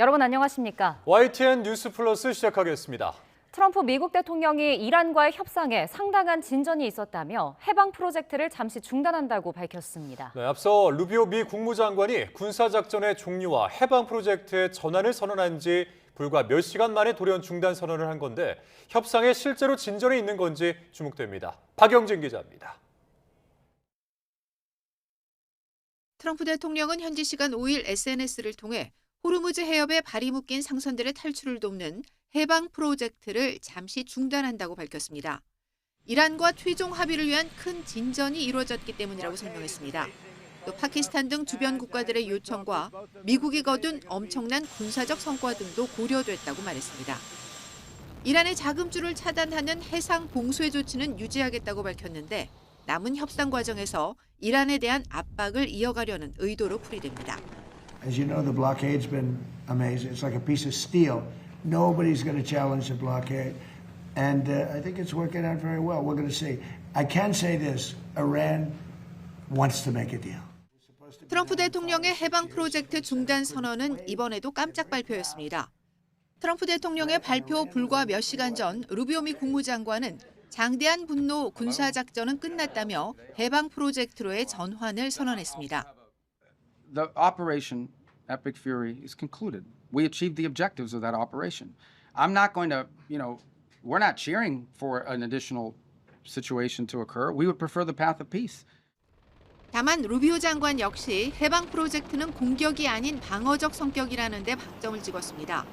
여러분 안녕하십니까? YTN 뉴스 플러스 시작하겠습니다. 트럼프 미국 대통령이 이란과의 협상에 상당한 진전이 있었다며 해방 프로젝트를 잠시 중단한다고 밝혔습니다. 네, 앞서 루비오 미 국무장관이 군사작전의 종료와 해방 프로젝트의 전환을 선언한 지 불과 몇 시간 만에 돌연 중단 선언을 한 건데 협상에 실제로 진전이 있는 건지 주목됩니다. 박영진 기자입니다. 트럼프 대통령은 현지 시간 5일 SNS를 통해 호르무즈 해협에 발이 묶인 상선들의 탈출을 돕는 해방 프로젝트를 잠시 중단한다고 밝혔습니다. 이란과 최종 합의를 위한 큰 진전이 이루어졌기 때문이라고 설명했습니다. 또 파키스탄 등 주변 국가들의 요청과 미국이 거둔 엄청난 군사적 성과 등도 고려됐다고 말했습니다. 이란의 자금줄을 차단하는 해상 봉쇄 조치는 유지하겠다고 밝혔는데 남은 협상 과정에서 이란에 대한 압박을 이어가려는 의도로 풀이됩니다. As you know, the blockade's been amazing. It's like a piece of steel. Nobody's going to challenge the blockade. And I think it's working out very well. We're going to see. I can say this. Iran wants to make a deal. 트럼프 대통령의 해방 프로젝트 중단 선언은 이번에도 깜짝 발표였습니다. 트럼프 대통령의 발표 불과 몇 시간 전 루비오 미 국무장관은 장대한 분노 군사작전은 끝났다며 해방 프로젝트로의 전환을 선언했습니다. The operation, Epic Fury, is concluded. We achieved the objectives of that operation. I'm not going to, we're not cheering for an additional situation to occur. We would prefer the path of peace. 다만 루비오 장관 역시 해방 프로젝트는 공격이 아닌 방어적 성격이라는 데 방점을 찍었습니다.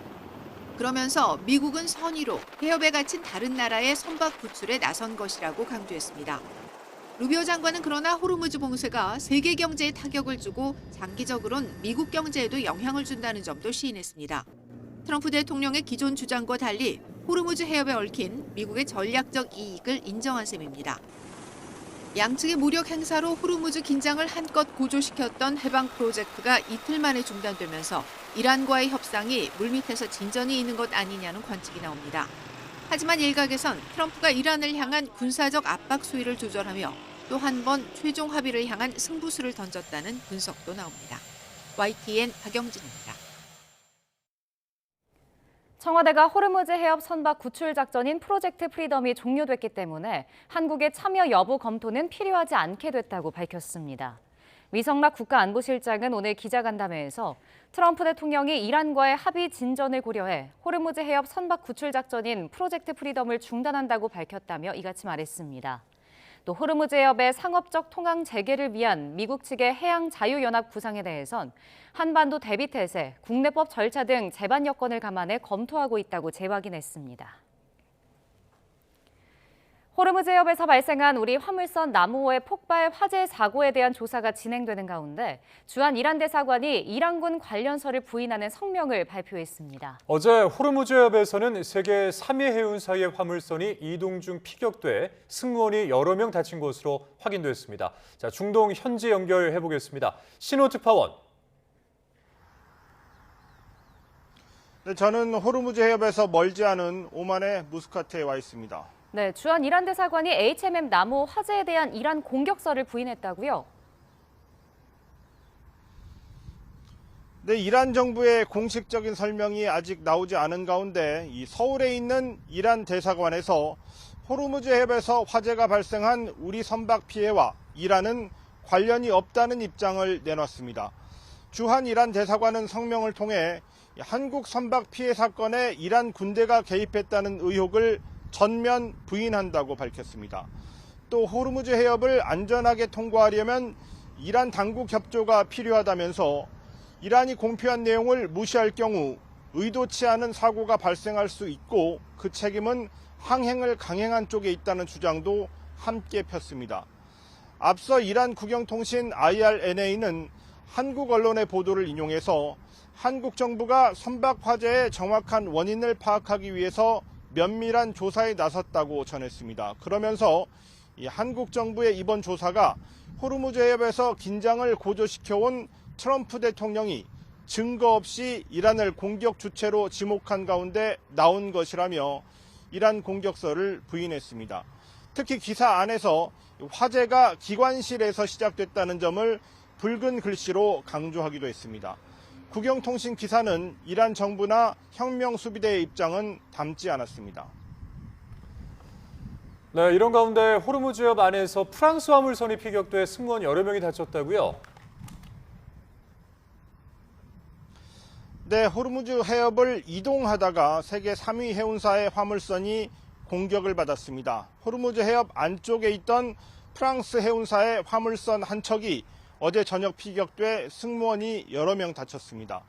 그러면서 미국은 선의로 해협에 갇힌 다른 나라의 선박 구출에 나선 것이라고 강조했습니다. 루비오 장관은 그러나 호르무즈 봉쇄가 세계 경제에 타격을 주고 장기적으로는 미국 경제에도 영향을 준다는 점도 시인했습니다. 트럼프 대통령의 기존 주장과 달리 호르무즈 해협에 얽힌 미국의 전략적 이익을 인정한 셈입니다. 양측의 무력 행사로 호르무즈 긴장을 한껏 고조시켰던 해방 프로젝트가 이틀 만에 중단되면서 이란과의 협상이 물밑에서 진전이 있는 것 아니냐는 관측이 나옵니다. 하지만 일각에선 트럼프가 이란을 향한 군사적 압박 수위를 조절하며 또 한 번 최종 합의를 향한 승부수를 던졌다는 분석도 나옵니다. YTN 박영진입니다. 청와대가 호르무즈 해협 선박 구출 작전인 프로젝트 프리덤이 종료됐기 때문에 한국의 참여 여부 검토는 필요하지 않게 됐다고 밝혔습니다. 위성락 국가안보실장은 오늘 기자간담회에서 트럼프 대통령이 이란과의 합의 진전을 고려해 호르무즈 해협 선박 구출 작전인 프로젝트 프리덤을 중단한다고 밝혔다며 이같이 말했습니다. 또 호르무즈 해협의 상업적 통항 재개를 위한 미국 측의 해양 자유연합 구상에 대해선 한반도 대비 태세, 국내법 절차 등 제반 여건을 감안해 검토하고 있다고 재확인했습니다. 호르무즈 해협에서 발생한 우리 화물선 나무호의 폭발 화재 사고에 대한 조사가 진행되는 가운데 주한 이란 대사관이 이란군 관련서를 부인하는 성명을 발표했습니다. 어제 호르무즈 해협에서는 세계 3위 해운사의 화물선이 이동 중 피격돼 승무원이 여러 명 다친 것으로 확인됐습니다. 자, 중동 현지 연결해 보겠습니다. 신호특파원. 네, 저는 호르무즈 해협에서 멀지 않은 오만의 무스카트에 와 있습니다. 네, 주한 이란 대사관이 HMM 나무 화재에 대한 이란 공격설을 부인했다고요? 네, 이란 정부의 공식적인 설명이 아직 나오지 않은 가운데 이 서울에 있는 이란 대사관에서 호르무즈 해협에서 화재가 발생한 우리 선박 피해와 이란은 관련이 없다는 입장을 내놨습니다. 주한 이란 대사관은 성명을 통해 한국 선박 피해 사건에 이란 군대가 개입했다는 의혹을 전면 부인한다고 밝혔습니다. 또 호르무즈 해협을 안전하게 통과하려면 이란 당국 협조가 필요하다면서 이란이 공표한 내용을 무시할 경우 의도치 않은 사고가 발생할 수 있고 그 책임은 항행을 강행한 쪽에 있다는 주장도 함께 폈습니다. 앞서 이란 국영통신 IRNA는 한국 언론의 보도를 인용해서 한국 정부가 선박 화재의 정확한 원인을 파악하기 위해서 면밀한 조사에 나섰다고 전했습니다. 그러면서 이 한국 정부의 이번 조사가 호르무즈 해협에서 긴장을 고조시켜온 트럼프 대통령이 증거 없이 이란을 공격 주체로 지목한 가운데 나온 것이라며 이란 공격설을 부인했습니다. 특히 기사 안에서 화재가 기관실에서 시작됐다는 점을 붉은 글씨로 강조하기도 했습니다. 국영통신 기사는 이란 정부나 혁명수비대의 입장은 담지 않았습니다. 네, 이런 가운데 호르무즈 해협 안에서 프랑스 화물선이 피격돼 승무원 여러 명이 다쳤다고요? 네, 호르무즈 해협을 이동하다가 세계 3위 해운사의 화물선이 공격을 받았습니다. 호르무즈 해협 안쪽에 있던 프랑스 해운사의 화물선 한 척이 어제 저녁 피격돼 승무원이 여러 명 다쳤습니다.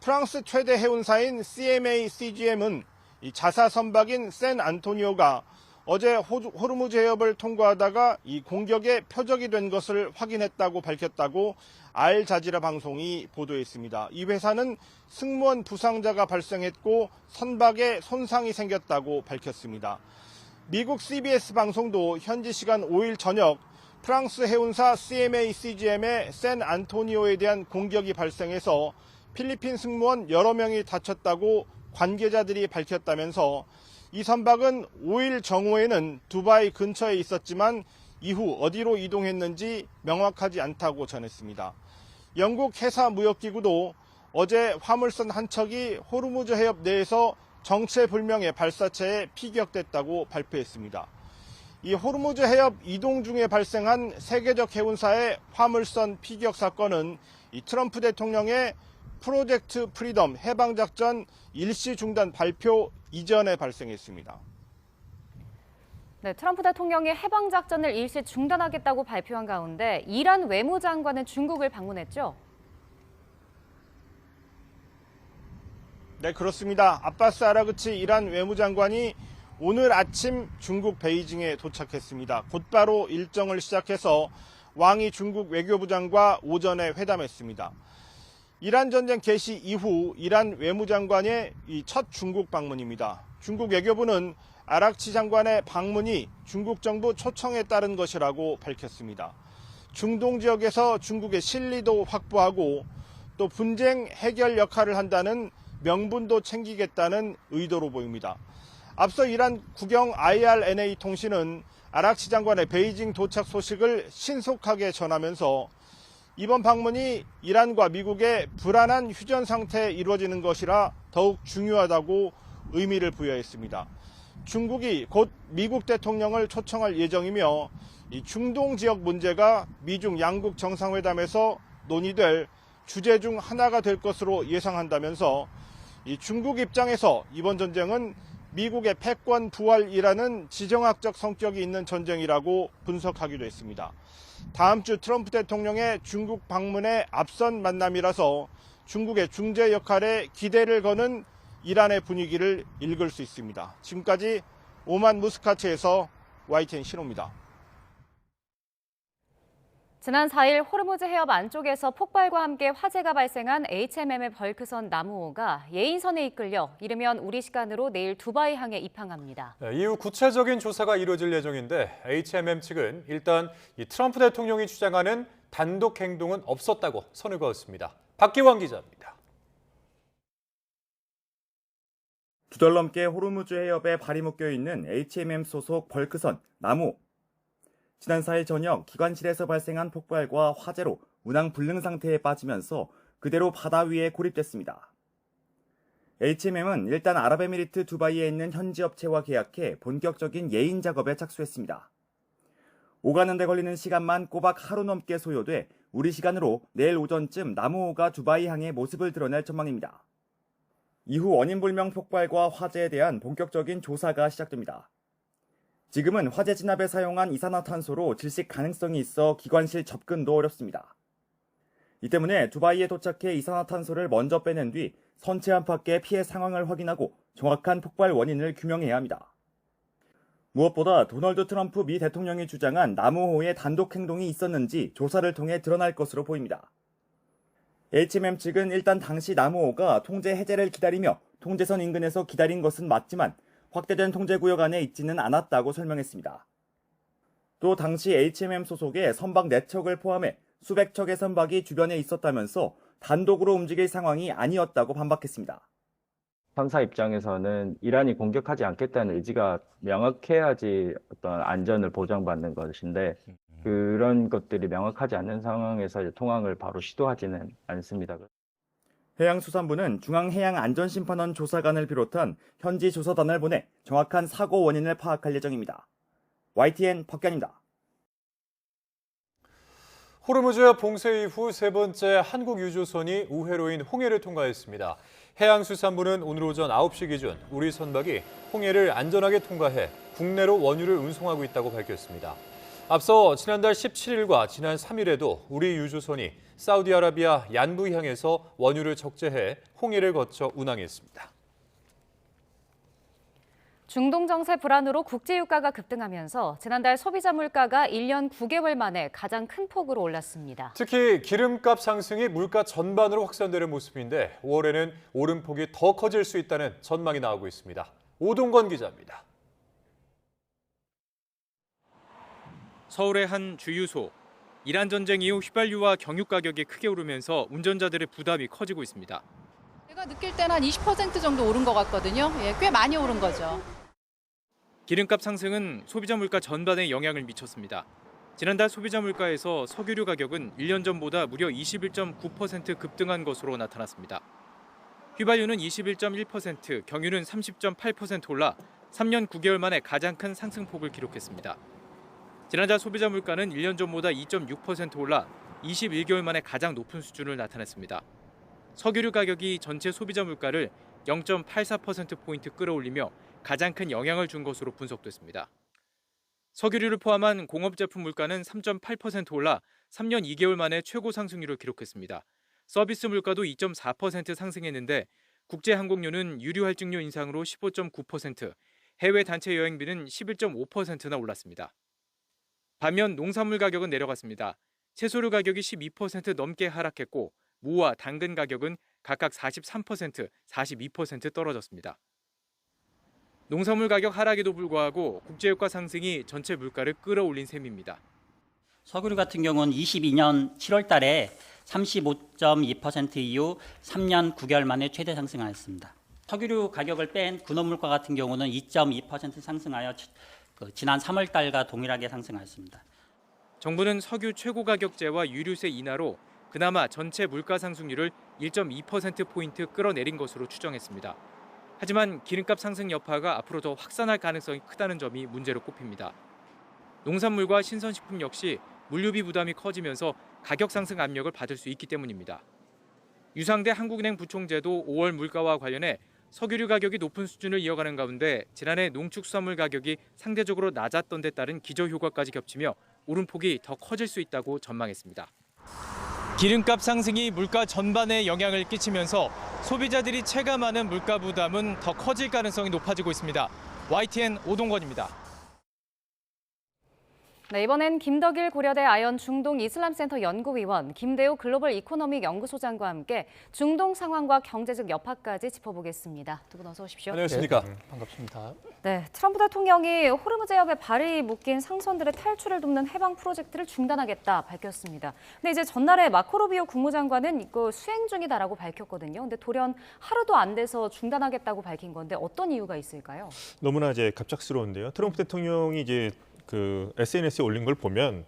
프랑스 최대 해운사인 CMA CGM은 이 자사 선박인 샌 안토니오가 어제 호르무즈 해협을 통과하다가 이 공격의 표적이 된 것을 확인했다고 밝혔다고 알자지라 방송이 보도했습니다. 이 회사는 승무원 부상자가 발생했고 선박에 손상이 생겼다고 밝혔습니다. 미국 CBS 방송도 현지 시간 5일 저녁 프랑스 해운사 CMA CGM의 샌 안토니오에 대한 공격이 발생해서 필리핀 승무원 여러 명이 다쳤다고 관계자들이 밝혔다면서 이 선박은 5일 정오에는 두바이 근처에 있었지만 이후 어디로 이동했는지 명확하지 않다고 전했습니다. 영국 해사무역기구도 어제 화물선 한 척이 호르무즈 해협 내에서 정체불명의 발사체에 피격됐다고 발표했습니다. 이 호르무즈 해협 이동 중에 발생한 세계적 해운사의 화물선 피격 사건은 이 트럼프 대통령의 프로젝트 프리덤 해방작전 일시 중단 발표 이전에 발생했습니다. 네, 트럼프 대통령이 해방작전을 일시 중단하겠다고 발표한 가운데 이란 외무장관은 중국을 방문했죠. 네, 그렇습니다. 아바스 아라그치 이란 외무장관이 오늘 아침 중국 베이징에 도착했습니다. 곧바로 일정을 시작해서 왕이 중국 외교부장과 오전에 회담했습니다. 이란 전쟁 개시 이후 이란 외무장관의 이 첫 중국 방문입니다. 중국 외교부는 아락치 장관의 방문이 중국 정부 초청에 따른 것이라고 밝혔습니다. 중동 지역에서 중국의 실리도 확보하고 또 분쟁 해결 역할을 한다는 명분도 챙기겠다는 의도로 보입니다. 앞서 이란 국영 IRNA 통신은 아락치 장관의 베이징 도착 소식을 신속하게 전하면서 이번 방문이 이란과 미국의 불안한 휴전 상태에 이루어지는 것이라 더욱 중요하다고 의미를 부여했습니다. 중국이 곧 미국 대통령을 초청할 예정이며 이 중동 지역 문제가 미중 양국 정상회담에서 논의될 주제 중 하나가 될 것으로 예상한다면서 이 중국 입장에서 이번 전쟁은 미국의 패권 부활이라는 지정학적 성격이 있는 전쟁이라고 분석하기도 했습니다. 다음 주 트럼프 대통령의 중국 방문에 앞선 만남이라서 중국의 중재 역할에 기대를 거는 이란의 분위기를 읽을 수 있습니다. 지금까지 오만 무스카트에서 YTN 신호입니다. 지난 4일 호르무즈 해협 안쪽에서 폭발과 함께 화재가 발생한 HMM의 벌크선 나무호가 예인선에 이끌려 이르면 우리 시간으로 내일 두바이 항에 입항합니다. 네, 이후 구체적인 조사가 이루어질 예정인데 HMM 측은 일단 이 트럼프 대통령이 주장하는 단독 행동은 없었다고 선을 그었습니다. 박기환 기자입니다. 두 달 넘게 호르무즈 해협에 발이 묶여 있는 HMM 소속 벌크선 나무. 지난 4일 저녁 기관실에서 발생한 폭발과 화재로 운항 불능 상태에 빠지면서 그대로 바다 위에 고립됐습니다. HMM은 일단 아랍에미리트 두바이에 있는 현지 업체와 계약해 본격적인 예인 작업에 착수했습니다. 오가는 데 걸리는 시간만 꼬박 하루 넘게 소요돼 우리 시간으로 내일 오전쯤 나무호가 두바이 항의 모습을 드러낼 전망입니다. 이후 원인 불명 폭발과 화재에 대한 본격적인 조사가 시작됩니다. 지금은 화재 진압에 사용한 이산화탄소로 질식 가능성이 있어 기관실 접근도 어렵습니다. 이 때문에 두바이에 도착해 이산화탄소를 먼저 빼낸 뒤 선체 안팎의 피해 상황을 확인하고 정확한 폭발 원인을 규명해야 합니다. 무엇보다 도널드 트럼프 미 대통령이 주장한 나무호의 단독 행동이 있었는지 조사를 통해 드러날 것으로 보입니다. HMM 측은 일단 당시 나무호가 통제 해제를 기다리며 통제선 인근에서 기다린 것은 맞지만 확대된 통제구역 안에 있지는 않았다고 설명했습니다. 또 당시 HMM 소속의 선박 4척을 포함해 수백 척의 선박이 주변에 있었다면서 단독으로 움직일 상황이 아니었다고 반박했습니다. 3사 입장에서는 이란이 공격하지 않겠다는 의지가 명확해야지 어떤 안전을 보장받는 것인데 그런 것들이 명확하지 않는 상황에서 통항을 바로 시도하지는 않습니다. 해양수산부는 중앙해양안전심판원 조사관을 비롯한 현지 조사단을 보내 정확한 사고 원인을 파악할 예정입니다. YTN 박견입니다. 호르무즈 봉쇄 이후 세 번째 한국 유조선이 우회로인 홍해를 통과했습니다. 해양수산부는 오늘 오전 9시 기준 우리 선박이 홍해를 안전하게 통과해 국내로 원유를 운송하고 있다고 밝혔습니다. 앞서 지난달 17일과 지난 3일에도 우리 유조선이 사우디아라비아 얀부 향해서 원유를 적재해 홍해를 거쳐 운항했습니다. 중동 정세 불안으로 국제 유가가 급등하면서 지난달 소비자 물가가 1년 9개월 만에 가장 큰 폭으로 올랐습니다. 특히 기름값 상승이 물가 전반으로 확산되는 모습인데 5월에는 오름폭이 더 커질 수 있다는 전망이 나오고 있습니다. 오동건 기자입니다. 서울의 한 주유소. 이란 전쟁 이후 휘발유와 경유 가격이 크게 오르면서 운전자들의 부담이 커지고 있습니다. 제가 느낄 때는 한 20% 정도 오른 것 같거든요. 꽤 많이 오른 거죠. 기름값 상승은 소비자 물가 전반에 영향을 미쳤습니다. 지난달 소비자 물가에서 석유류 가격은 1년 전보다 무려 21.9% 급등한 것으로 나타났습니다. 휘발유는 21.1%, 경유는 30.8% 올라 3년 9개월 만에 가장 큰 상승폭을 기록했습니다. 지난달 소비자 물가는 1년 전보다 2.6% 올라 21개월 만에 가장 높은 수준을 나타냈습니다. 석유류 가격이 전체 소비자 물가를 0.84%포인트 끌어올리며 가장 큰 영향을 준 것으로 분석됐습니다. 석유류를 포함한 공업제품 물가는 3.8% 올라 3년 2개월 만에 최고 상승률을 기록했습니다. 서비스 물가도 2.4% 상승했는데 국제항공료는 유류 할증료 인상으로 15.9%, 해외 단체 여행비는 11.5%나 올랐습니다. 반면 농산물 가격은 내려갔습니다. 채소류 가격이 12% 넘게 하락했고 무와 당근 가격은 각각 43%, 42% 떨어졌습니다. 농산물 가격 하락에도 불구하고 국제유가 상승이 전체 물가를 끌어올린 셈입니다. 석유류 같은 경우는 22년 7월 달에 35.2% 이후 3년 9개월 만에 최대 상승하였습니다. 석유류 가격을 뺀 군업물가 같은 경우는 2.2% 상승하여 지난 3월 달과 동일하게 상승하였습니다. 정부는 석유 최고 가격제와 유류세 인하로 그나마 전체 물가 상승률을 1.2%포인트 끌어내린 것으로 추정했습니다. 하지만 기름값 상승 여파가 앞으로 더 확산할 가능성이 크다는 점이 문제로 꼽힙니다. 농산물과 신선식품 역시 물류비 부담이 커지면서 가격 상승 압력을 받을 수 있기 때문입니다. 유상대 한국은행 부총재도 5월 물가와 관련해 석유류 가격이 높은 수준을 이어가는 가운데 지난해 농축수산물 가격이 상대적으로 낮았던 데 따른 기저효과까지 겹치며 오름폭이 더 커질 수 있다고 전망했습니다. 기름값 상승이 물가 전반에 영향을 끼치면서 소비자들이 체감하는 물가 부담은 더 커질 가능성이 높아지고 있습니다. YTN 오동건입니다. 네, 이번엔 김덕일 고려대 아연 중동 이슬람센터 연구위원, 김대우 글로벌 이코노믹 연구소장과 함께 중동 상황과 경제적 여파까지 짚어보겠습니다. 두 분 어서 오십시오. 안녕하십니까. 반갑습니다. 네, 트럼프 대통령이 호르무즈 해협에 발이 묶인 상선들의 탈출을 돕는 해방 프로젝트를 중단하겠다 밝혔습니다. 근데 이제 전날에 마코 루비오 국무장관은 이거 수행 중이다라고 밝혔거든요. 근데 돌연 하루도 안 돼서 중단하겠다고 밝힌 건데 어떤 이유가 있을까요? 너무나 이제 갑작스러운데요. 트럼프 대통령이 이제 그 SNS에 올린 걸 보면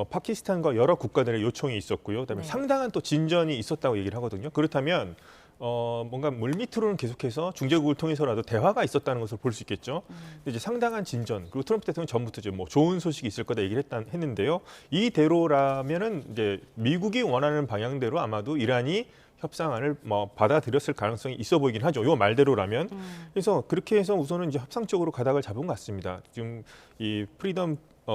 파키스탄과 여러 국가들의 요청이 있었고요. 그다음에 상당한 또 진전이 있었다고 얘기를 하거든요. 그렇다면 뭔가 물밑으로는 계속해서 중재국을 통해서라도 대화가 있었다는 것을 볼 수 있겠죠. 근데 이제 상당한 진전, 그리고 트럼프 대통령 전부터 이제 뭐 좋은 소식이 있을 거다 얘기를 했는데요. 이대로라면은 이제 미국이 원하는 방향대로 아마도 이란이 협상안을 받아들였을 가능성이 있어 보이긴 하죠. 요 말대로라면. 그래서 그렇게 해서 우선은 이제 협상적으로 가닥을 잡은 것 같습니다. 지금 이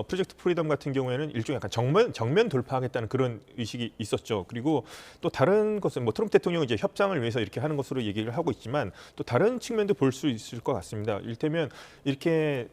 프로젝트 프리덤 같은 경우에는 일종의 약간 정면 돌파하겠다는 그런 의식이 있었죠. 그리고 또 다른 것은 트럼프 대통령이 이제 협상을 위해서 이렇게 하는 것으로 얘기를 하고 있지만 또 다른 측면도 볼 수 있을 것 같습니다. 이를테면 이렇게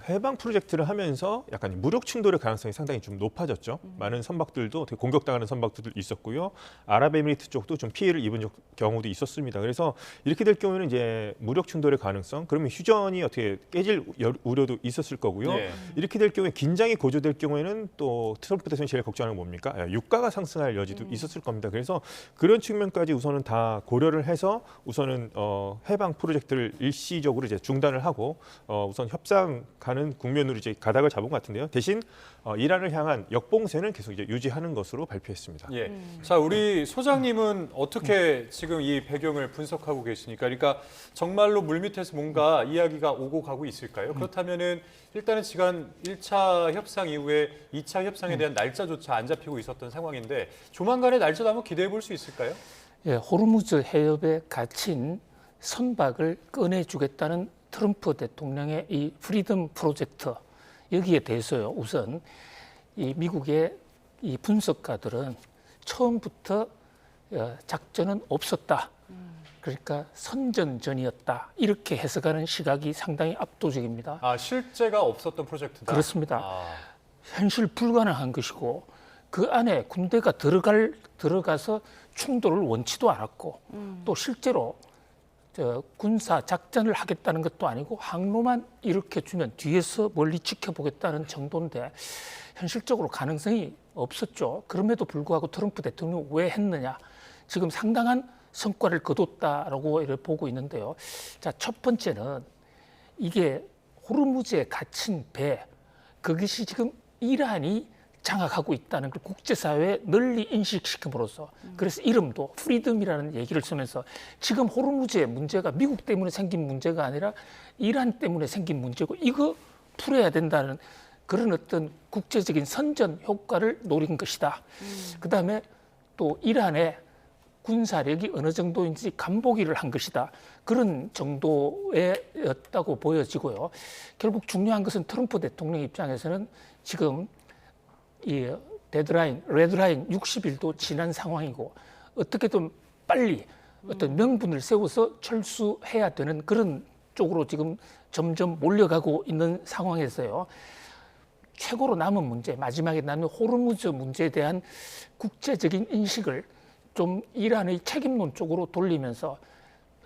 해방 프로젝트를 하면서 약간 무력 충돌의 가능성이 상당히 좀 높아졌죠. 많은 선박들도 어떻게 공격당하는 선박들도 있었고요. 아랍에미리트 쪽도 좀 피해를 입은 경우도 있었습니다. 그래서 이렇게 될 경우에는 이제 무력 충돌의 가능성, 그러면 휴전이 어떻게 깨질 우려도 있었을 거고요. 네. 이렇게 될 경우에 긴장이 고조될 경우에는 또 트럼프 대통령이 제일 걱정하는 건 뭡니까? 유가가 상승할 여지도 있었을 겁니다. 그래서 그런 측면까지 우선은 다 고려를 해서 우선은 해방 프로젝트를 일시적으로 이제 중단을 하고 우선 협상 가는 국면으로 이제 가닥을 잡은 것 같은데요. 대신 이란을 향한 역봉쇄는 계속 이제 유지하는 것으로 발표했습니다. 예. 자, 우리 소장님은 어떻게 지금 이 배경을 분석하고 계시니까? 그러니까 정말로 물밑에서 뭔가 이야기가 오고 가고 있을까요? 그렇다면은 일단은 지난 1차 협상 이후에 2차 협상에 대한 날짜조차 안 잡히고 있었던 상황인데 조만간에 날짜도 한번 기대해 볼 수 있을까요? 예, 호르무즈 해협에 갇힌 선박을 꺼내주겠다는 트럼프 대통령의 이 프리덤 프로젝트 여기에 대해서요. 우선 이 미국의 이 분석가들은 처음부터 작전은 없었다. 그러니까 선전전이었다. 이렇게 해석하는 시각이 상당히 압도적입니다. 아, 실제가 없었던 프로젝트다. 그렇습니다. 현실 불가능한 것이고 그 안에 군대가 들어가서 충돌을 원치도 않았고 또 실제로 군사 작전을 하겠다는 것도 아니고 항로만 이렇게 주면 뒤에서 멀리 지켜보겠다는 정도인데 현실적으로 가능성이 없었죠. 그럼에도 불구하고 트럼프 대통령이 왜 했느냐. 지금 상당한 성과를 거뒀다라고 이렇게 보고 있는데요. 자, 첫 번째는 이게 호르무즈에 갇힌 배, 그것이 지금 이란이 장악하고 있다는 걸 국제사회에 널리 인식시킴으로써 그래서 이름도 프리덤이라는 얘기를 쓰면서 지금 호르무즈의 문제가 미국 때문에 생긴 문제가 아니라 이란 때문에 생긴 문제고 이거 풀어야 된다는 그런 어떤 국제적인 선전 효과를 노린 것이다. 그다음에 또 이란의 군사력이 어느 정도인지 간보기를 한 것이다. 그런 정도였다고 보여지고요. 결국 중요한 것은 트럼프 대통령 입장에서는 지금 이 데드라인, 레드라인 60일도 지난 상황이고 어떻게든 빨리 어떤 명분을 세워서 철수해야 되는 그런 쪽으로 지금 점점 몰려가고 있는 상황에서요. 최고로 남은 문제, 마지막에 남은 호르무즈 문제에 대한 국제적인 인식을 좀 이란의 책임론 쪽으로 돌리면서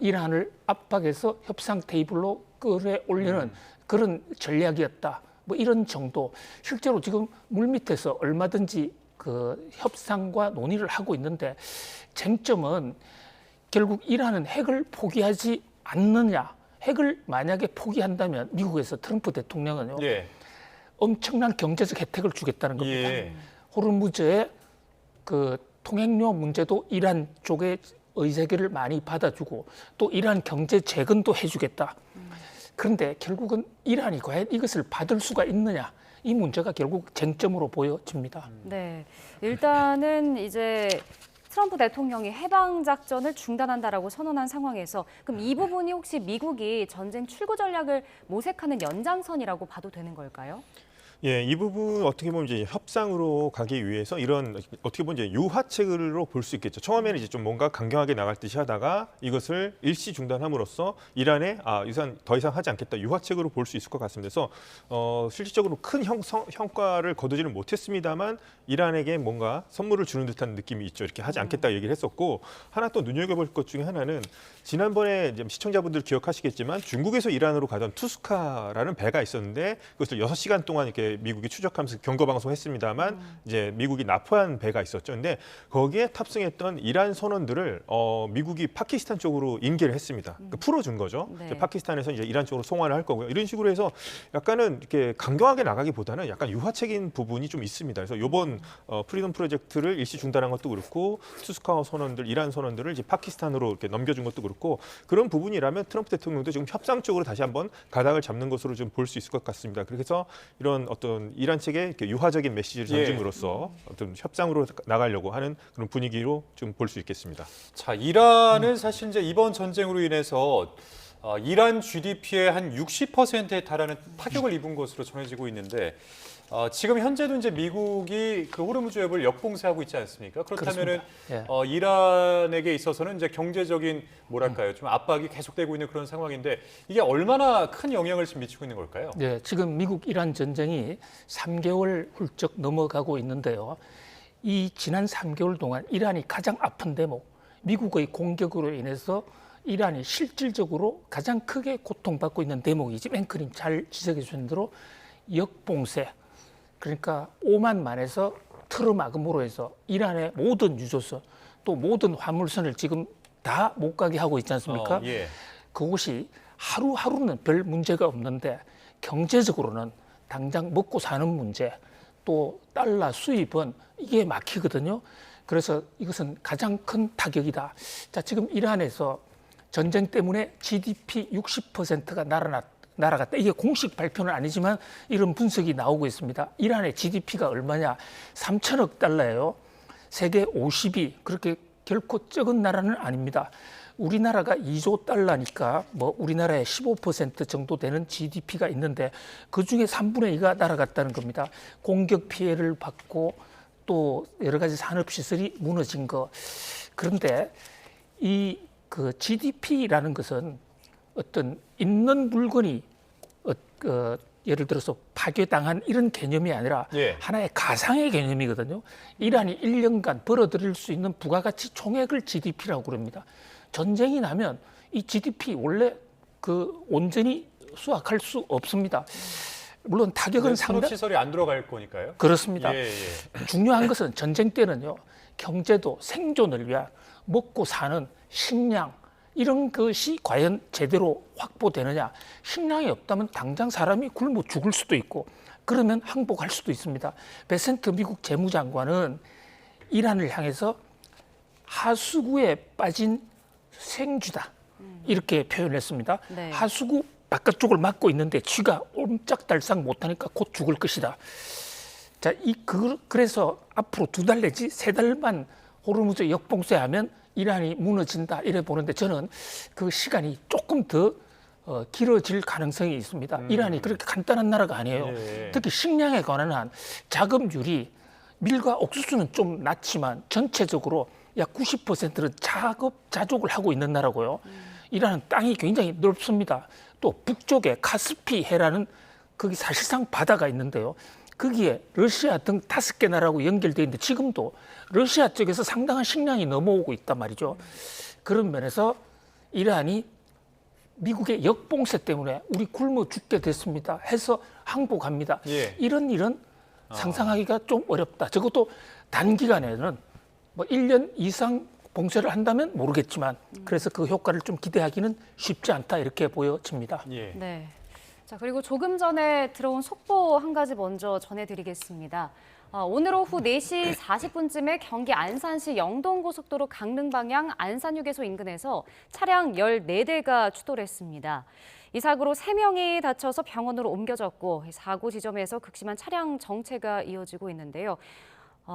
이란을 압박해서 협상 테이블로 끌어올리는 그런 전략이었다. 뭐 이런 정도. 실제로 지금 물밑에서 얼마든지 그 협상과 논의를 하고 있는데 쟁점은 결국 이란은 핵을 포기하지 않느냐. 핵을 만약에 포기한다면 미국에서 트럼프 대통령은요. 엄청난 경제적 혜택을 주겠다는 겁니다. 호르무즈의 그 통행료 문제도 이란 쪽에 의세계를 많이 받아주고 또 이란 경제 재건도 해주겠다. 그런데 결국은 이란이 과연 이것을 받을 수가 있느냐. 이 문제가 결국 쟁점으로 보여집니다. 네, 일단은 이제 트럼프 대통령이 해방 작전을 중단한다라고 선언한 상황에서 그럼 이 부분이 혹시 미국이 전쟁 출구 전략을 모색하는 연장선이라고 봐도 되는 걸까요? 예, 이 부분 어떻게 보면 이제 협상으로 가기 위해서 이런 어떻게 보면 이제 유화책으로 볼 수 있겠죠. 처음에는 이제 좀 뭔가 강경하게 나갈 듯이 하다가 이것을 일시 중단함으로써 이란에 더 이상 하지 않겠다 유화책으로 볼 수 있을 것 같습니다. 그래서 실질적으로 큰 성과를 거두지는 못했습니다만 이란에게 뭔가 선물을 주는 듯한 느낌이 있죠. 이렇게 하지 않겠다 얘기를 했었고 하나 또 눈여겨볼 것 중에 하나는 지난번에 이제 시청자분들 기억하시겠지만 중국에서 이란으로 가던 투스카라는 배가 있었는데 그것을 6시간 동안 이렇게 미국이 추적하면서 경고 방송했습니다만 이제 미국이 납포한 배가 있었죠. 근데 거기에 탑승했던 이란 선원들을 미국이 파키스탄 쪽으로 인계를 했습니다. 그러니까 풀어준 거죠. 네. 이제 파키스탄에서 이제 이란 쪽으로 송환을 할 거고요. 이런 식으로 해서 약간은 이렇게 강경하게 나가기보다는 약간 유화책인 부분이 좀 있습니다. 그래서 이번 프리덤 프로젝트를 일시 중단한 것도 그렇고 투스카 선원들, 이란 선원들을 이제 파키스탄으로 이렇게 넘겨준 것도 그렇고 그런 부분이라면 트럼프 대통령도 지금 협상 쪽으로 다시 한번 가닥을 잡는 것으로 좀 볼 수 있을 것 같습니다. 그래서 이런 어떤 이란 측의 이렇게 유화적인 메시지를 던짐으로써 어떤 협상으로 나가려고 하는 그런 분위기로 좀 볼 수 있겠습니다. 자, 이란은 사실 이제 이번 전쟁으로 인해서 이란 GDP의 한 60%에 달하는 타격을 입은 것으로 전해지고 있는데 지금 현재도 이제 미국이 그 호르무즈 해협을 역봉쇄하고 있지 않습니까? 그렇다면은 이란에게 있어서는 이제 경제적인 뭐랄까요, 좀 압박이 계속되고 있는 그런 상황인데 이게 얼마나 큰 영향을 지금 미치고 있는 걸까요? 네, 지금 미국-이란 전쟁이 3개월 훌쩍 넘어가고 있는데요. 이 지난 3개월 동안 이란이 가장 아픈 대목, 미국의 공격으로 인해서 이란이 실질적으로 가장 크게 고통받고 있는 대목이 지금 앵커님 잘 지적해 주신 대로 역봉쇄, 그러니까 오만만에서 트럼아금으로 해서 이란의 모든 유조선 또 모든 화물선을 지금 다 못 가게 하고 있지 않습니까? 예. 그것이 하루하루는 별 문제가 없는데 경제적으로는 당장 먹고 사는 문제 또 달러 수입은 이게 막히거든요. 그래서 이것은 가장 큰 타격이다. 자, 지금 이란에서 전쟁 때문에 GDP 60%가 날아갔다. 이게 공식 발표는 아니지만 이런 분석이 나오고 있습니다. 이란의 GDP가 얼마냐? 3천억 달러예요. 세계 50위. 그렇게 결코 적은 나라는 아닙니다. 우리나라가 2조 달러니까 뭐 우리나라의 15% 정도 되는 GDP가 있는데 그중에 3분의 2가 날아갔다는 겁니다. 공격 피해를 받고 또 여러 가지 산업시설이 무너진 거. 그런데 이 그 GDP라는 것은 어떤 있는 물건이 예를 들어서 파괴당한 이런 개념이 아니라 하나의 가상의 개념이거든요. 이란이 1년간 벌어들일 수 있는 부가가치 총액을 GDP라고 그럽니다. 전쟁이 나면 이 GDP 원래 그 온전히 수확할 수 없습니다. 물론 타격은 산업 시설이 안 들어갈 거니까요. 그렇습니다. 중요한 것은 전쟁 때는요. 경제도 생존을 위한 먹고 사는 식량 이런 것이 과연 제대로 확보되느냐. 식량이 없다면 당장 사람이 굶어 죽을 수도 있고 그러면 항복할 수도 있습니다. 베센트 미국 재무장관은 이란을 향해서 하수구에 빠진 생쥐다 이렇게 표현했습니다. 네. 하수구 바깥쪽을 막고 있는데 쥐가 옴짝달싹 못하니까 곧 죽을 것이다. 자, 그래서 앞으로 2달 내지 3달만 호르무즈 역봉쇄하면 이란이 무너진다 이래 보는데 저는 그 시간이 조금 더 길어질 가능성이 있습니다. 이란이 그렇게 간단한 나라가 아니에요. 특히 식량에 관한 한 자급률이 밀과 옥수수는 좀 낮지만 전체적으로 약 90%는 자족을 하고 있는 나라고요. 이란은 땅이 굉장히 넓습니다. 또 북쪽에 카스피해라는 거기 사실상 바다가 있는데요. 거기에 러시아 등 5개 나라하고 연결되어 있는데 지금도 러시아 쪽에서 상당한 식량이 넘어오고 있단 말이죠. 그런 면에서 이란이 미국의 역봉쇄 때문에 우리 굶어 죽게 됐습니다 해서 항복합니다. 이런 일은 상상하기가 좀 어렵다. 적어도 단기간에는 뭐 1년 이상 봉쇄를 한다면 모르겠지만 그래서 그 효과를 좀 기대하기는 쉽지 않다 이렇게 보여집니다. 네. 자, 그리고 조금 전에 들어온 속보 한 가지 먼저 전해드리겠습니다. 오늘 오후 4시 40분쯤에 경기 안산시 영동고속도로 강릉 방향 안산휴게소 인근에서 차량 14대가 추돌했습니다. 이 사고로 3명이 다쳐서 병원으로 옮겨졌고 사고 지점에서 극심한 차량 정체가 이어지고 있는데요.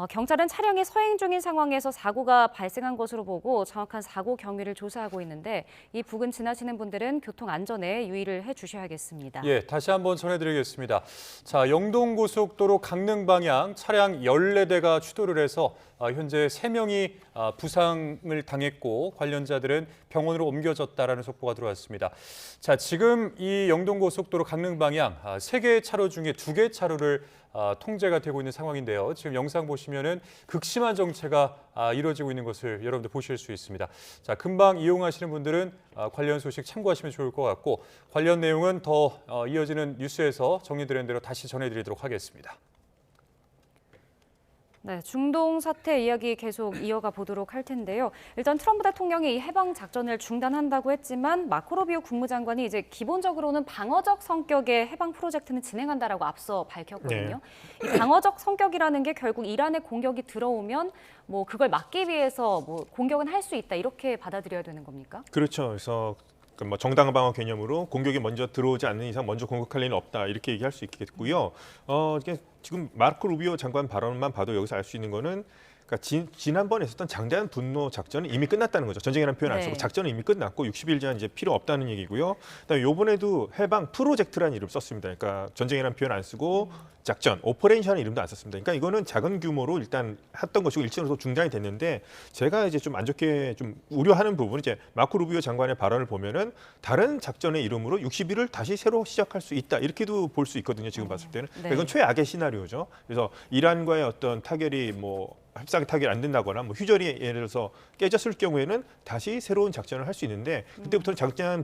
경찰은 차량이 서행 중인 상황에서 사고가 발생한 것으로 보고 정확한 사고 경위를 조사하고 있는데 이 부근 지나시는 분들은 교통 안전에 유의를 해주셔야겠습니다. 다시 한번 전해드리겠습니다. 자, 영동고속도로 강릉 방향 차량 14대가 추돌을 해서 현재 3명이 부상을 당했고 관련자들은 병원으로 옮겨졌다라는 속보가 들어왔습니다. 자, 지금 이 영동고속도로 강릉 방향 3개의 차로 중에 2개 차로를 통제가 되고 있는 상황인데요. 지금 영상 보시면은 극심한 정체가 이루어지고 있는 것을 여러분들 보실 수 있습니다. 자, 금방 이용하시는 분들은 관련 소식 참고하시면 좋을 것 같고 관련 내용은 더 이어지는 뉴스에서 정리드린 대로 다시 전해드리도록 하겠습니다. 네, 중동 사태 이야기 계속 이어가 보도록 할 텐데요. 일단 트럼프 대통령이 이 해방 작전을 중단한다고 했지만 마코 루비오 국무장관이 이제 기본적으로는 방어적 성격의 해방 프로젝트는 진행한다라고 앞서 밝혔거든요. 이 방어적 성격이라는 게 결국 이란의 공격이 들어오면 뭐 그걸 막기 위해서 뭐 공격은 할 수 있다 이렇게 받아들여야 되는 겁니까? 그렇죠. 그래서 뭐 정당 방어 개념으로 공격이 먼저 들어오지 않는 이상 먼저 공격할 리는 없다 이렇게 얘기할 수 있겠고요. 이게 지금 마르코 루비오 장관 발언만 봐도 여기서 알 수 있는 거는 그러니까 지난번에 있었던 장대한 분노 작전은 이미 끝났다는 거죠. 전쟁이라는 표현 안 쓰고 작전은 이미 끝났고 60일 전 이제 필요 없다는 얘기고요. 그다음에 이번에도 해방 프로젝트라는 이름 썼습니다. 그러니까 전쟁이라는 표현 안 쓰고 작전, 오퍼레이션이라는 이름도 안 썼습니다. 그러니까 이거는 작은 규모로 일단 했던 것이고 일정으로 중단이 됐는데 제가 이제 좀 안 좋게 좀 우려하는 부분은 이제 마코 루비오 장관의 발언을 보면은 다른 작전의 이름으로 60일을 다시 새로 시작할 수 있다 이렇게도 볼 수 있거든요. 지금 봤을 때는 이건 최악의 시나리오죠. 그래서 이란과의 어떤 타결이 뭐 협상 타결 안 된다거나 뭐 휴전이 예를 들어서 깨졌을 경우에는 다시 새로운 작전을 할 수 있는데 그때부터는 작전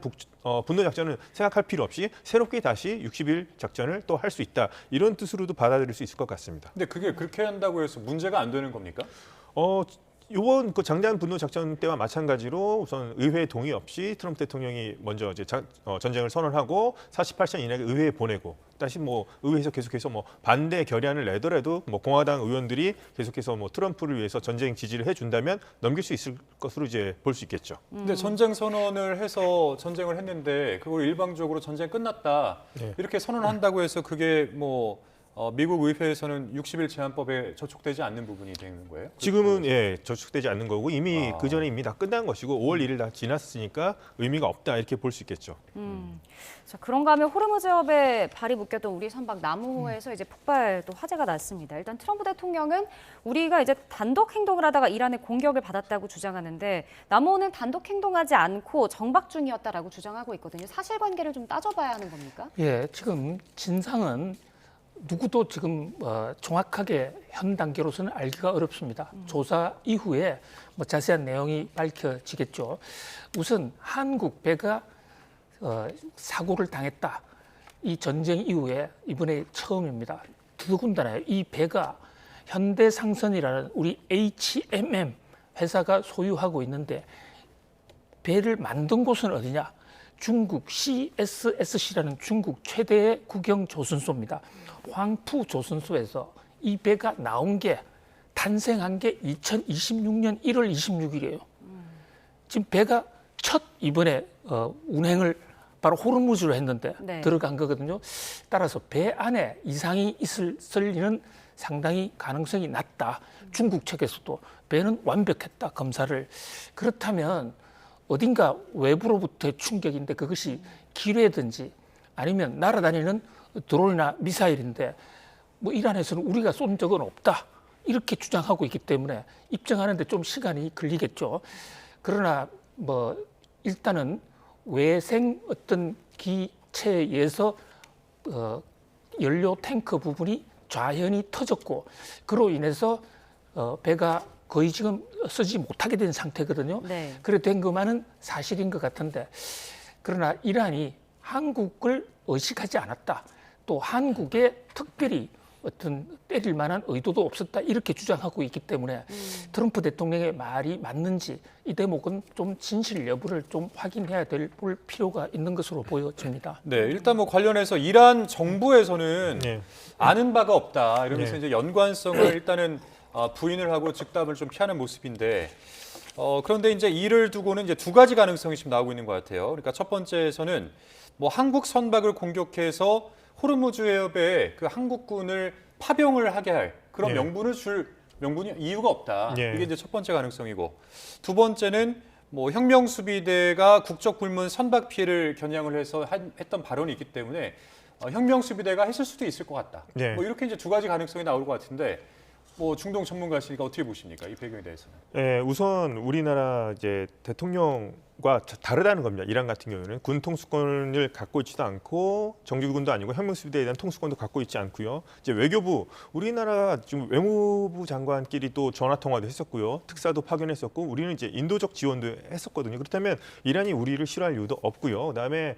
분노 작전은 생각할 필요 없이 새롭게 다시 60일 작전을 또 할 수 있다 이런 뜻으로 스스로도 받아들일 수 있을 것 같습니다. 근데 그게 그렇게 한다고 해서 문제가 안 되는 겁니까? 이번 그 장대한 분노 작전 때와 마찬가지로 우선 의회 동의 없이 트럼프 대통령이 먼저 이제 전쟁을 선언하고 48시간 이내에 의회에 보내고 다시 뭐 의회에서 계속해서 뭐 반대 결의안을 내더라도 뭐 공화당 의원들이 계속해서 뭐 트럼프를 위해서 전쟁 지지를 해준다면 넘길 수 있을 것으로 이제 볼 수 있겠죠. 근데 전쟁 선언을 해서 전쟁을 했는데 그걸 일방적으로 전쟁 끝났다 네. 이렇게 선언한다고 해서 그게 뭐 미국 의회에서는 60일 제한법에 저촉되지 않는 부분이 되는 거예요? 지금은 저축되지 않는 거고 이미 그 전에 이미 다 끝난 것이고 5월 1일 다 지났으니까 의미가 없다 이렇게 볼 수 있겠죠. 자, 그런가 하면 호르무즈 해협에 발이 묶였던 우리 선박 나무호에서 이제 폭발 또 화제가 났습니다. 일단 트럼프 대통령은 우리가 이제 단독 행동을 하다가 이란의 공격을 받았다고 주장하는데 나무호는 단독 행동하지 않고 정박 중이었다라고 주장하고 있거든요. 사실관계를 좀 따져봐야 하는 겁니까? 예, 지금 진상은 누구도 지금 정확하게 현 단계로서는 알기가 어렵습니다. 조사 이후에 뭐 자세한 내용이 밝혀지겠죠. 우선 한국 배가 사고를 당했다. 이 전쟁 이후에 이번에 처음입니다. 더군다나 이 배가 현대상선이라는 우리 HMM 회사가 소유하고 있는데 배를 만든 곳은 어디냐? 중국 CSSC라는 중국 최대의 국영 조선소입니다. 황푸 조선소에서 이 배가 탄생한 게 2026년 1월 26일이에요. 지금 배가 첫 이번에 운행을 바로 호르무즈로 했는데 들어간 거거든요. 따라서 배 안에 이상이 있을 리는 상당히 가능성이 낮다. 중국 측에서도 배는 완벽했다, 검사를. 그렇다면 어딘가 외부로부터의 충격인데 그것이 기뢰든지 아니면 날아다니는 드론이나 미사일인데 뭐 이란에서는 우리가 쏜 적은 없다. 이렇게 주장하고 있기 때문에 입증하는데 좀 시간이 걸리겠죠. 그러나 뭐 일단은 외생 어떤 기체에서 연료 탱크 부분이 좌현이 터졌고 그로 인해서 배가 거의 지금 쓰지 못하게 된 상태거든요. 그래 된 것만은 사실인 것 같은데 그러나 이란이 한국을 의식하지 않았다. 또 한국에 특별히 어떤 때릴 만한 의도도 없었다 이렇게 주장하고 있기 때문에 트럼프 대통령의 말이 맞는지 이 대목은 좀 진실 여부를 좀 확인해야 될 필요가 있는 것으로 보여집니다. 네, 일단 뭐 관련해서 이란 정부에서는 아는 바가 없다 이러면서 이제 연관성을 일단은 부인을 하고 즉답을 좀 피하는 모습인데 그런데 이제 이를 두고는 이제 두 가지 가능성이 지금 나오고 있는 것 같아요. 그러니까 첫 번째에서는 뭐 한국 선박을 공격해서 호르무즈 해협에 그 한국군을 파병을 하게 할 그런 명분을 줄 이유가 없다. 이게 이제 첫 번째 가능성이고 두 번째는 뭐 혁명수비대가 국적불문 선박 피해를 겨냥을 해서 했던 발언이 있기 때문에 혁명수비대가 했을 수도 있을 것 같다. 뭐 이렇게 이제 두 가지 가능성이 나올 것 같은데 뭐 중동 전문가시니까 어떻게 보십니까? 이 배경에 대해서는. 네, 우선 우리나라 이제 대통령과 다르다는 겁니다. 이란 같은 경우는 군 통수권을 갖고 있지도 않고 정규군도 아니고 혁명수비대에 대한 통수권도 갖고 있지 않고요. 이제 외교부 우리나라 지금 외무부 장관끼리 또 전화 통화도 했었고요. 특사도 파견했었고 우리는 이제 인도적 지원도 했었거든요. 그렇다면 이란이 우리를 싫어할 이유도 없고요. 그다음에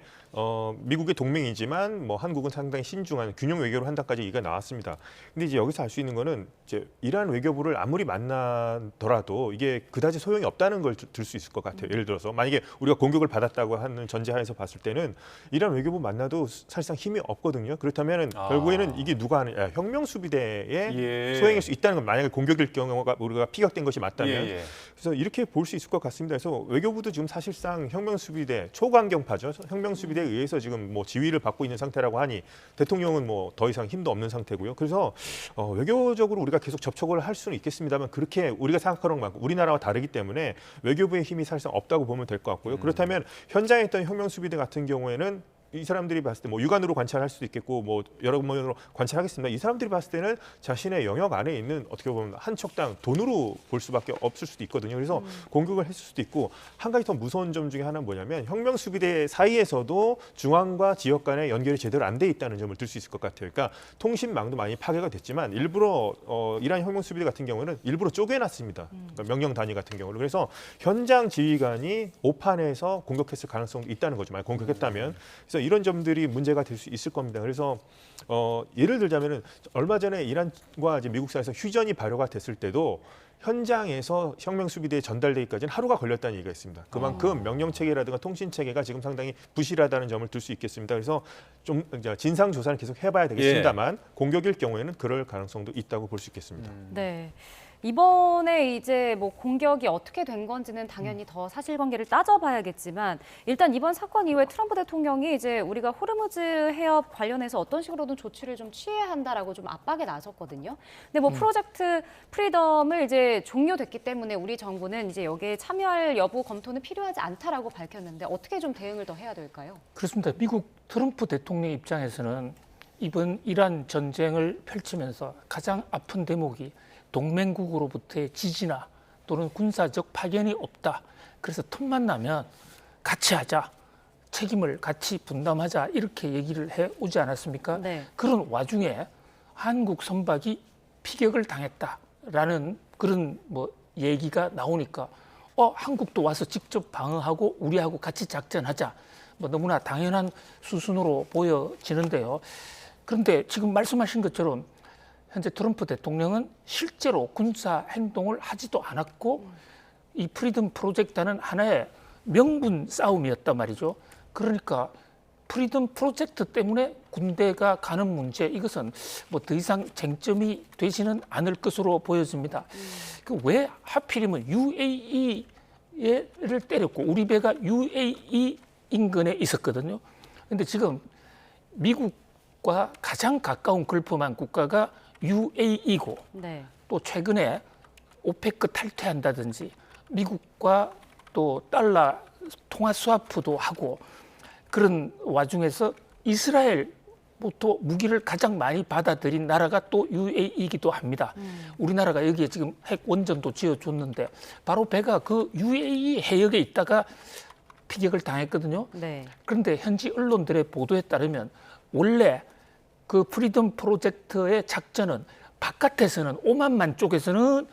미국의 동맹이지만 뭐 한국은 상당히 신중한 균형 외교를 한다까지 얘기가 나왔습니다. 근데 이제 여기서 알 수 있는 거는 이제 이란 외교부를 아무리 만나더라도 이게 그다지 소용이 없다는 걸 들 수 있을 것 같아요. 예를 들어서 만약에 우리가 공격을 받았다고 하는 전제하에서 봤을 때는 이란 외교부 만나도 사실상 힘이 없거든요. 그렇다면 결국에는 이게 누가 하는 혁명수비대의 소행일 수 있다는 건 만약에 공격일 경우가 우리가 피격된 것이 맞다면 그래서 이렇게 볼 수 있을 것 같습니다. 그래서 외교부도 지금 사실상 혁명수비대 초강경파죠. 혁명수비대에 의해서 지금 뭐 지휘를 받고 있는 상태라고 하니 대통령은 뭐 더 이상 힘도 없는 상태고요. 그래서 외교적으로 우리가 계속 접촉을 할 수는 있겠습니다만 그렇게 우리가 생각하는 만큼 우리나라와 다르기 때문에 외교부의 힘이 사실상 없다고 보면 될 것 같고요. 그렇다면 현장에 있던 혁명수비대 같은 경우에는 이 사람들이 봤을 때 뭐 육안으로 관찰할 수도 있겠고 뭐 여러 면으로 관찰하겠습니다. 이 사람들이 봤을 때는 자신의 영역 안에 있는 어떻게 보면 한 척당 돈으로 볼 수밖에 없을 수도 있거든요. 그래서 공격을 했을 수도 있고 한 가지 더 무서운 점 중에 하나는 뭐냐면 혁명수비대 사이에서도 중앙과 지역 간의 연결이 제대로 안 돼 있다는 점을 들 수 있을 것 같아요. 그러니까 통신망도 많이 파괴가 됐지만 일부러 이란 혁명수비대 같은 경우는 일부러 쪼개놨습니다. 그러니까 명령 단위 같은 경우는. 그래서 현장 지휘관이 오판에서 공격했을 가능성도 있다는 거죠. 만약 공격했다면. 그래서 이런 점들이 문제가 될 수 있을 겁니다. 그래서 예를 들자면은 얼마 전에 이란과 이제 미국 사이에서 휴전이 발효가 됐을 때도 현장에서 혁명 수비대에 전달되기까지는 하루가 걸렸다는 얘기가 있습니다. 그만큼 명령 체계라든가 통신 체계가 지금 상당히 부실하다는 점을 들 수 있겠습니다. 그래서 좀 진상 조사는 계속 해봐야 되겠습니다만 공격일 경우에는 그럴 가능성도 있다고 볼 수 있겠습니다. 네. 이번에 이제 뭐 공격이 어떻게 된 건지는 당연히 더 사실관계를 따져봐야겠지만 일단 이번 사건 이후에 트럼프 대통령이 이제 우리가 호르무즈 해협 관련해서 어떤 식으로든 조치를 좀 취해야 한다라고 좀 압박에 나섰거든요. 근데 뭐 프로젝트 프리덤을 이제 종료됐기 때문에 우리 정부는 이제 여기에 참여할 여부 검토는 필요하지 않다라고 밝혔는데 어떻게 좀 대응을 더 해야 될까요? 그렇습니다. 미국 트럼프 대통령 입장에서는 이번 이란 전쟁을 펼치면서 가장 아픈 대목이 동맹국으로부터의 지지나 또는 군사적 파견이 없다. 그래서 틈만 나면 같이 하자. 책임을 같이 분담하자. 이렇게 얘기를 해오지 않았습니까? 네. 그런 와중에 한국 선박이 피격을 당했다라는 그런 뭐 얘기가 나오니까 한국도 와서 직접 방어하고 우리하고 같이 작전하자. 뭐 너무나 당연한 수순으로 보여지는데요. 그런데 지금 말씀하신 것처럼 현재 트럼프 대통령은 실제로 군사 행동을 하지도 않았고 이 프리덤 프로젝트는 하나의 명분 싸움이었단 말이죠. 그러니까 프리덤 프로젝트 때문에 군대가 가는 문제 이것은 뭐 더 이상 쟁점이 되지는 않을 것으로 보여집니다. 그 왜 하필이면 UAE를 때렸고 우리 배가 UAE 인근에 있었거든요. 그런데 지금 미국과 가장 가까운 걸프만 국가가 UAE고 네. 또 최근에 오페크 탈퇴한다든지 미국과 또 달러 통화 스와프도 하고 그런 와중에서 이스라엘부터 무기를 가장 많이 받아들인 나라가 또 UAE이기도 합니다. 우리나라가 여기에 지금 핵 원전도 지어줬는데 바로 배가 그 UAE 해역에 있다가 피격을 당했거든요. 네. 그런데 현지 언론들의 보도에 따르면 원래 그 프리덤 프로젝트의 작전은 바깥에서는 오만만 쪽에서는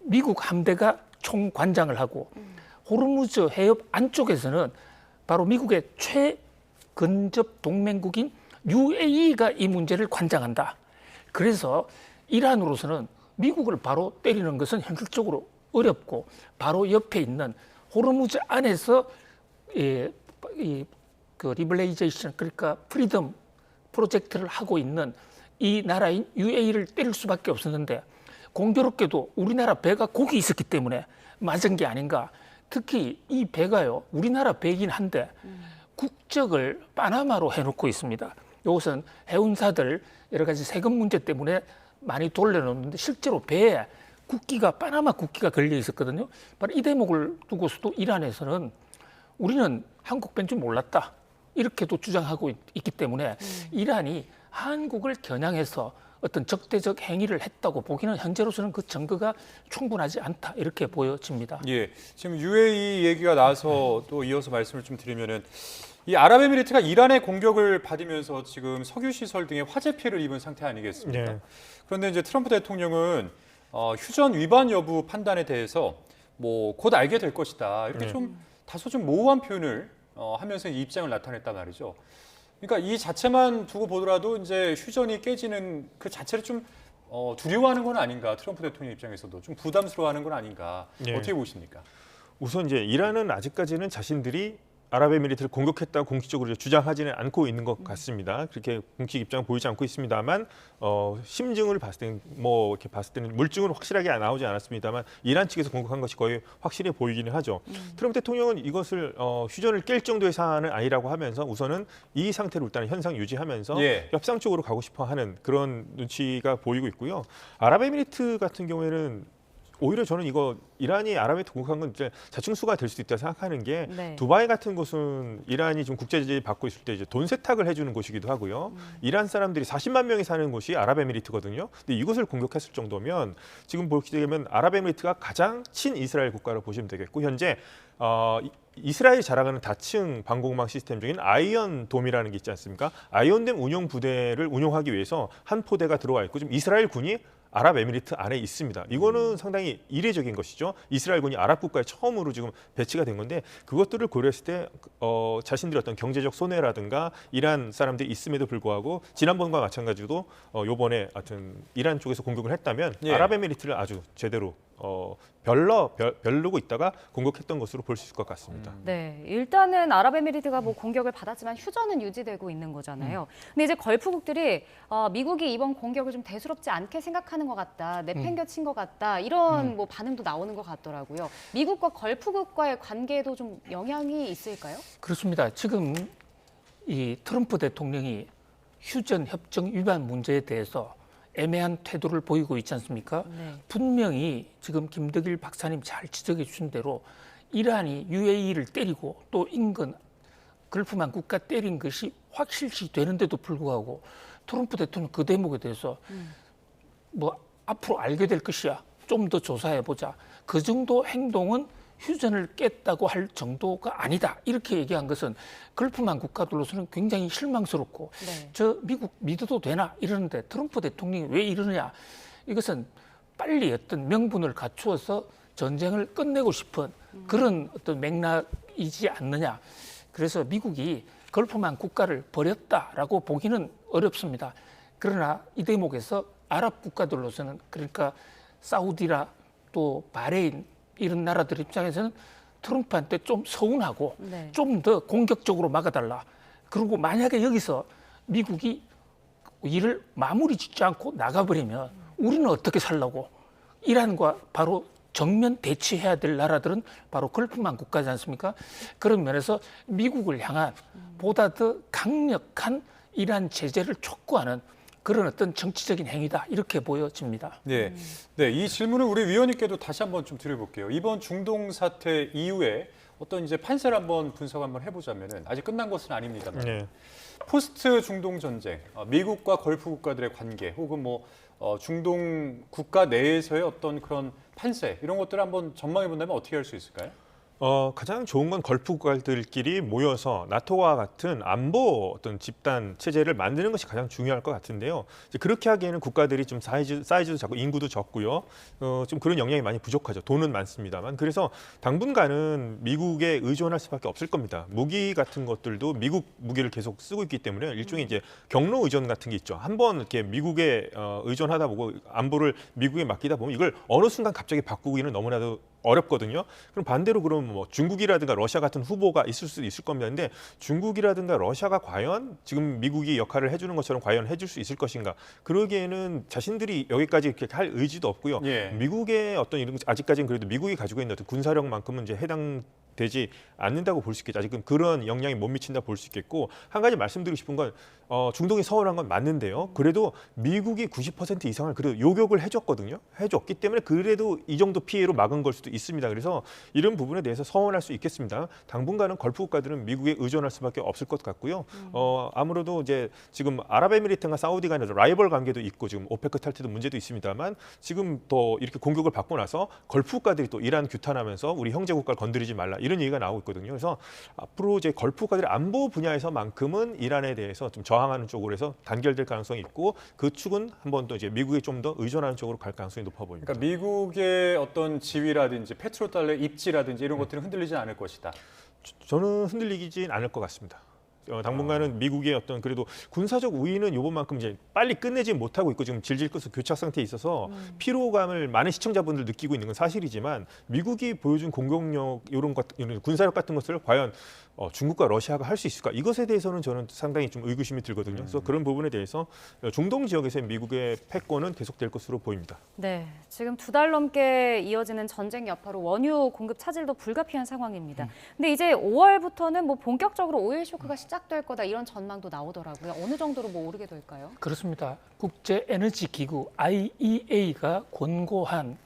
미국 함대가 총관장을 하고 호르무즈 해협 안쪽에서는 바로 미국의 최근접 동맹국인 UAE가 이 문제를 관장한다. 그래서 이란으로서는 미국을 바로 때리는 것은 현실적으로 어렵고 바로 옆에 있는 호르무즈 안에서 그 리블레이제이션 그러니까 프리덤 프로젝트를 하고 있는 이 나라인 UAE를 때릴 수밖에 없었는데 공교롭게도 우리나라 배가 거기 있었기 때문에 맞은 게 아닌가. 특히 이 배가요 우리나라 배이긴 한데 국적을 파나마로 해놓고 있습니다. 이것은 해운사들 여러 가지 세금 문제 때문에 많이 돌려놓는데 실제로 배에 국기가 파나마 국기가 걸려 있었거든요. 바로 이 대목을 두고서도 이란에서는 우리는 한국 배인 줄 몰랐다. 이렇게도 주장하고 있기 때문에 이란이 한국을 겨냥해서 어떤 적대적 행위를 했다고 보기는 현재로서는 그 증거가 충분하지 않다 이렇게 보여집니다. 예, 지금 UAE 얘기가 나와서 또 이어서 말씀을 좀 드리면은 이 아랍에미리트가 이란의 공격을 받으면서 지금 석유 시설 등의 화재 피해를 입은 상태 아니겠습니까? 네. 그런데 이제 트럼프 대통령은 휴전 위반 여부 판단에 대해서 뭐 곧 알게 될 것이다 이렇게 좀 다소 좀 모호한 표현을 하면서 이 입장을 나타냈단 말이죠. 그러니까 이 자체만 두고 보더라도 이제 휴전이 깨지는 그 자체를 좀 두려워하는 건 아닌가. 트럼프 대통령 입장에서도 좀 부담스러워하는 건 아닌가. 어떻게 보십니까? 우선 이제 이란은 아직까지는 자신들이 아랍에미리트를 공격했다고 공식적으로 주장하지는 않고 있는 것 같습니다. 그렇게 공식 입장을 보이지 않고 있습니다만 심증을 봤을 때는 뭐 이렇게 봤을 때는 물증은 확실하게 나오지 않았습니다만 이란 측에서 공격한 것이 거의 확실해 보이기는 하죠. 트럼프 대통령은 이것을 휴전을 깰 정도의 사안은 아니라고 하면서 우선은 이 상태로 일단 현상 유지하면서 협상 쪽으로 가고 싶어하는 그런 눈치가 보이고 있고요. 아랍에미리트 같은 경우에는 오히려 저는 이거 이란이 아랍에미리트 공격한 건 이제 자충수가 될 수도 있다 생각하는 게 두바이 같은 곳은 이란이 좀 국제 제재 받고 있을 때 이제 돈 세탁을 해주는 곳이기도 하고요. 이란 사람들이 40만 명이 사는 곳이 아랍에미리트거든요. 근데 이곳을 공격했을 정도면 지금 보게 되면 아랍에미리트가 가장 친이스라엘 국가로 보시면 되겠고 현재 이스라엘이 자랑하는 다층 방공망 시스템 중인 아이언돔이라는 게 있지 않습니까? 아이언돔 운용 부대를 운용하기 위해서 한 포대가 들어와 있고 지금 이스라엘 군이 아랍에미리트 안에 있습니다. 이거는 상당히 이례적인 것이죠. 이스라엘군이 아랍 국가에 처음으로 지금 배치가 된 건데 그것들을 고려했을 때 자신들의 어떤 경제적 손해라든가 이란 사람들이 있음에도 불구하고 지난번과 마찬가지로 요번에 하여튼 이란 쪽에서 공격을 했다면 예. 아랍에미리트를 아주 제대로 벼르고 있다가 공격했던 것으로 볼 수 있을 것 같습니다. 네, 일단은 아랍에미리트가 뭐 공격을 받았지만 휴전은 유지되고 있는 거잖아요. 근데 이제 걸프국들이 미국이 이번 공격을 좀 대수롭지 않게 생각하는 것 같다, 내팽겨친 것 같다 이런 뭐 반응도 나오는 것 같더라고요. 미국과 걸프국과의 관계에도 좀 영향이 있을까요? 그렇습니다. 지금 이 트럼프 대통령이 휴전 협정 위반 문제에 대해서 애매한 태도를 보이고 있지 않습니까? 네. 분명히 지금 김덕일 박사님 잘 지적해 주신 대로 이란이 UAE를 때리고 또 인근 걸프만 국가 때린 것이 확실시 되는데도 불구하고 트럼프 대통령 그 대목에 대해서 뭐 앞으로 알게 될 것이야. 좀 더 조사해 보자. 그 정도 행동은 휴전을 깼다고 할 정도가 아니다. 이렇게 얘기한 것은 걸프만 국가들로서는 굉장히 실망스럽고 네. 저 미국 믿어도 되나 이러는데 트럼프 대통령이 왜 이러느냐. 이것은 빨리 어떤 명분을 갖추어서 전쟁을 끝내고 싶은 그런 어떤 맥락이지 않느냐. 그래서 미국이 걸프만 국가를 버렸다라고 보기는 어렵습니다. 그러나 이 대목에서 아랍 국가들로서는 그러니까 사우디라 또 바레인 이런 나라들 입장에서는 트럼프한테 좀 서운하고 네. 좀 더 공격적으로 막아달라. 그리고 만약에 여기서 미국이 일을 마무리 짓지 않고 나가버리면 우리는 어떻게 살라고. 이란과 바로 정면 대치해야 될 나라들은 바로 걸프만 국가지 않습니까? 그런 면에서 미국을 향한 보다 더 강력한 이란 제재를 촉구하는 그런 어떤 정치적인 행위다 이렇게 보여집니다. 네, 네, 이 질문을 우리 위원님께도 다시 한번 좀 드려볼게요. 이번 중동 사태 이후에 어떤 이제 판세를 한번 분석 한번 해보자면은 아직 끝난 것은 아닙니다만 네. 포스트 중동 전쟁, 미국과 걸프 국가들의 관계 혹은 뭐 중동 국가 내에서의 어떤 그런 판세 이런 것들을 한번 전망해 본다면 어떻게 할 수 있을까요? 가장 좋은 건 걸프 국가들끼리 모여서 나토와 같은 안보 어떤 집단 체제를 만드는 것이 가장 중요할 것 같은데요. 이제 그렇게 하기에는 국가들이 좀 사이즈도 작고 인구도 적고요. 좀 그런 역량이 많이 부족하죠. 돈은 많습니다만. 그래서 당분간은 미국에 의존할 수밖에 없을 겁니다. 무기 같은 것들도 미국 무기를 계속 쓰고 있기 때문에 일종의 이제 경로 의존 같은 게 있죠. 한번 이렇게 미국에 의존하다 보고 안보를 미국에 맡기다 보면 이걸 어느 순간 갑자기 바꾸기는 너무나도 어렵거든요. 그럼 반대로 그럼 뭐 중국이라든가 러시아 같은 후보가 있을 수도 있을 겁니다. 근데 중국이라든가 러시아가 과연 지금 미국이 역할을 해주는 것처럼 과연 해줄 수 있을 것인가? 그러기에는 자신들이 여기까지 이렇게 할 의지도 없고요. 예. 미국의 어떤 이런 아직까지는 그래도 미국이 가지고 있는 어떤 군사력만큼은 이제 해당되지 않는다고 볼 수 있겠죠. 아직은 그런 영향이 못 미친다 볼 수 있겠고 한 가지 말씀드리고 싶은 건 중동이 서운한 건 맞는데요. 그래도 미국이 90% 이상을 그래도 요격을 해줬거든요. 해줬기 때문에 그래도 이 정도 피해로 막은 걸 수도 있습니다. 그래서 이런 부분에 대해서 서운할 수 있겠습니다. 당분간은 걸프 국가들은 미국에 의존할 수밖에 없을 것 같고요. 아무래도 이제 지금 아랍에미리트나 사우디 간에 라이벌 관계도 있고 지금 오페크 탈퇴도 문제도 있습니다만 지금 또 이렇게 공격을 받고 나서 걸프 국가들이 또 이란 규탄하면서 우리 형제 국가를 건드리지 말라 이런 얘기가 나오고 있거든요. 그래서 앞으로 이제 걸프 국가들의 안보 분야에서만큼은 이란에 대해서 좀 저항하는 쪽으로 해서 단결될 가능성이 있고 그 축은 한번 또 이제 미국에 좀 더 의존하는 쪽으로 갈 가능성이 높아 보입니다. 그러니까 미국의 어떤 지위라든지 페트로달러의 입지라든지 이런 것들은 흔들리지 않을 것이다. 저는 흔들리진 않을 것 같습니다. 당분간은 미국의 어떤 그래도 군사적 우위는 요번만큼 이제 빨리 끝내지 못하고 있고 지금 질질 끌어서 교착 상태에 있어서 피로감을 많은 시청자분들 느끼고 있는 건 사실이지만 미국이 보여준 공격력 이런 군사력 같은 것을 과연 중국과 러시아가 할 수 있을까? 이것에 대해서는 저는 상당히 좀 의구심이 들거든요. 그래서 그런 부분에 대해서 중동 지역에서의 미국의 패권은 계속될 것으로 보입니다. 네, 지금 2달 넘게 이어지는 전쟁 여파로 원유 공급 차질도 불가피한 상황입니다. 근데 이제 5월부터는 뭐 본격적으로 오일 쇼크가 시작될 거다 이런 전망도 나오더라고요. 어느 정도로 뭐 오르게 될까요? 그렇습니다. 국제 에너지 기구 IEA가 권고한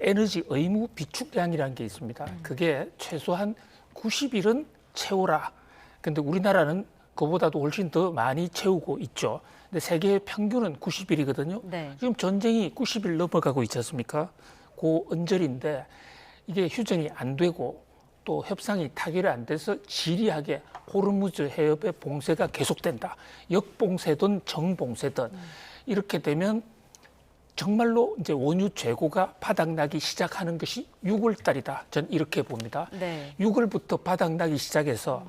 에너지 의무 비축량이라는 게 있습니다. 그게 최소한 90일은 채우라. 근데 우리나라는 그보다도 훨씬 더 많이 채우고 있죠. 근데 세계 평균은 90일이거든요. 네. 지금 전쟁이 90일 넘어가고 있지 않습니까? 그 언저리인데 이게 휴전이 안 되고 또 협상이 타결이 안 돼서 지리하게 호르무즈 해협의 봉쇄가 계속된다. 역봉쇄든 정봉쇄든 이렇게 되면 정말로 이제 원유 재고가 바닥나기 시작하는 것이 6월 달이다. 전 이렇게 봅니다. 네. 6월부터 바닥나기 시작해서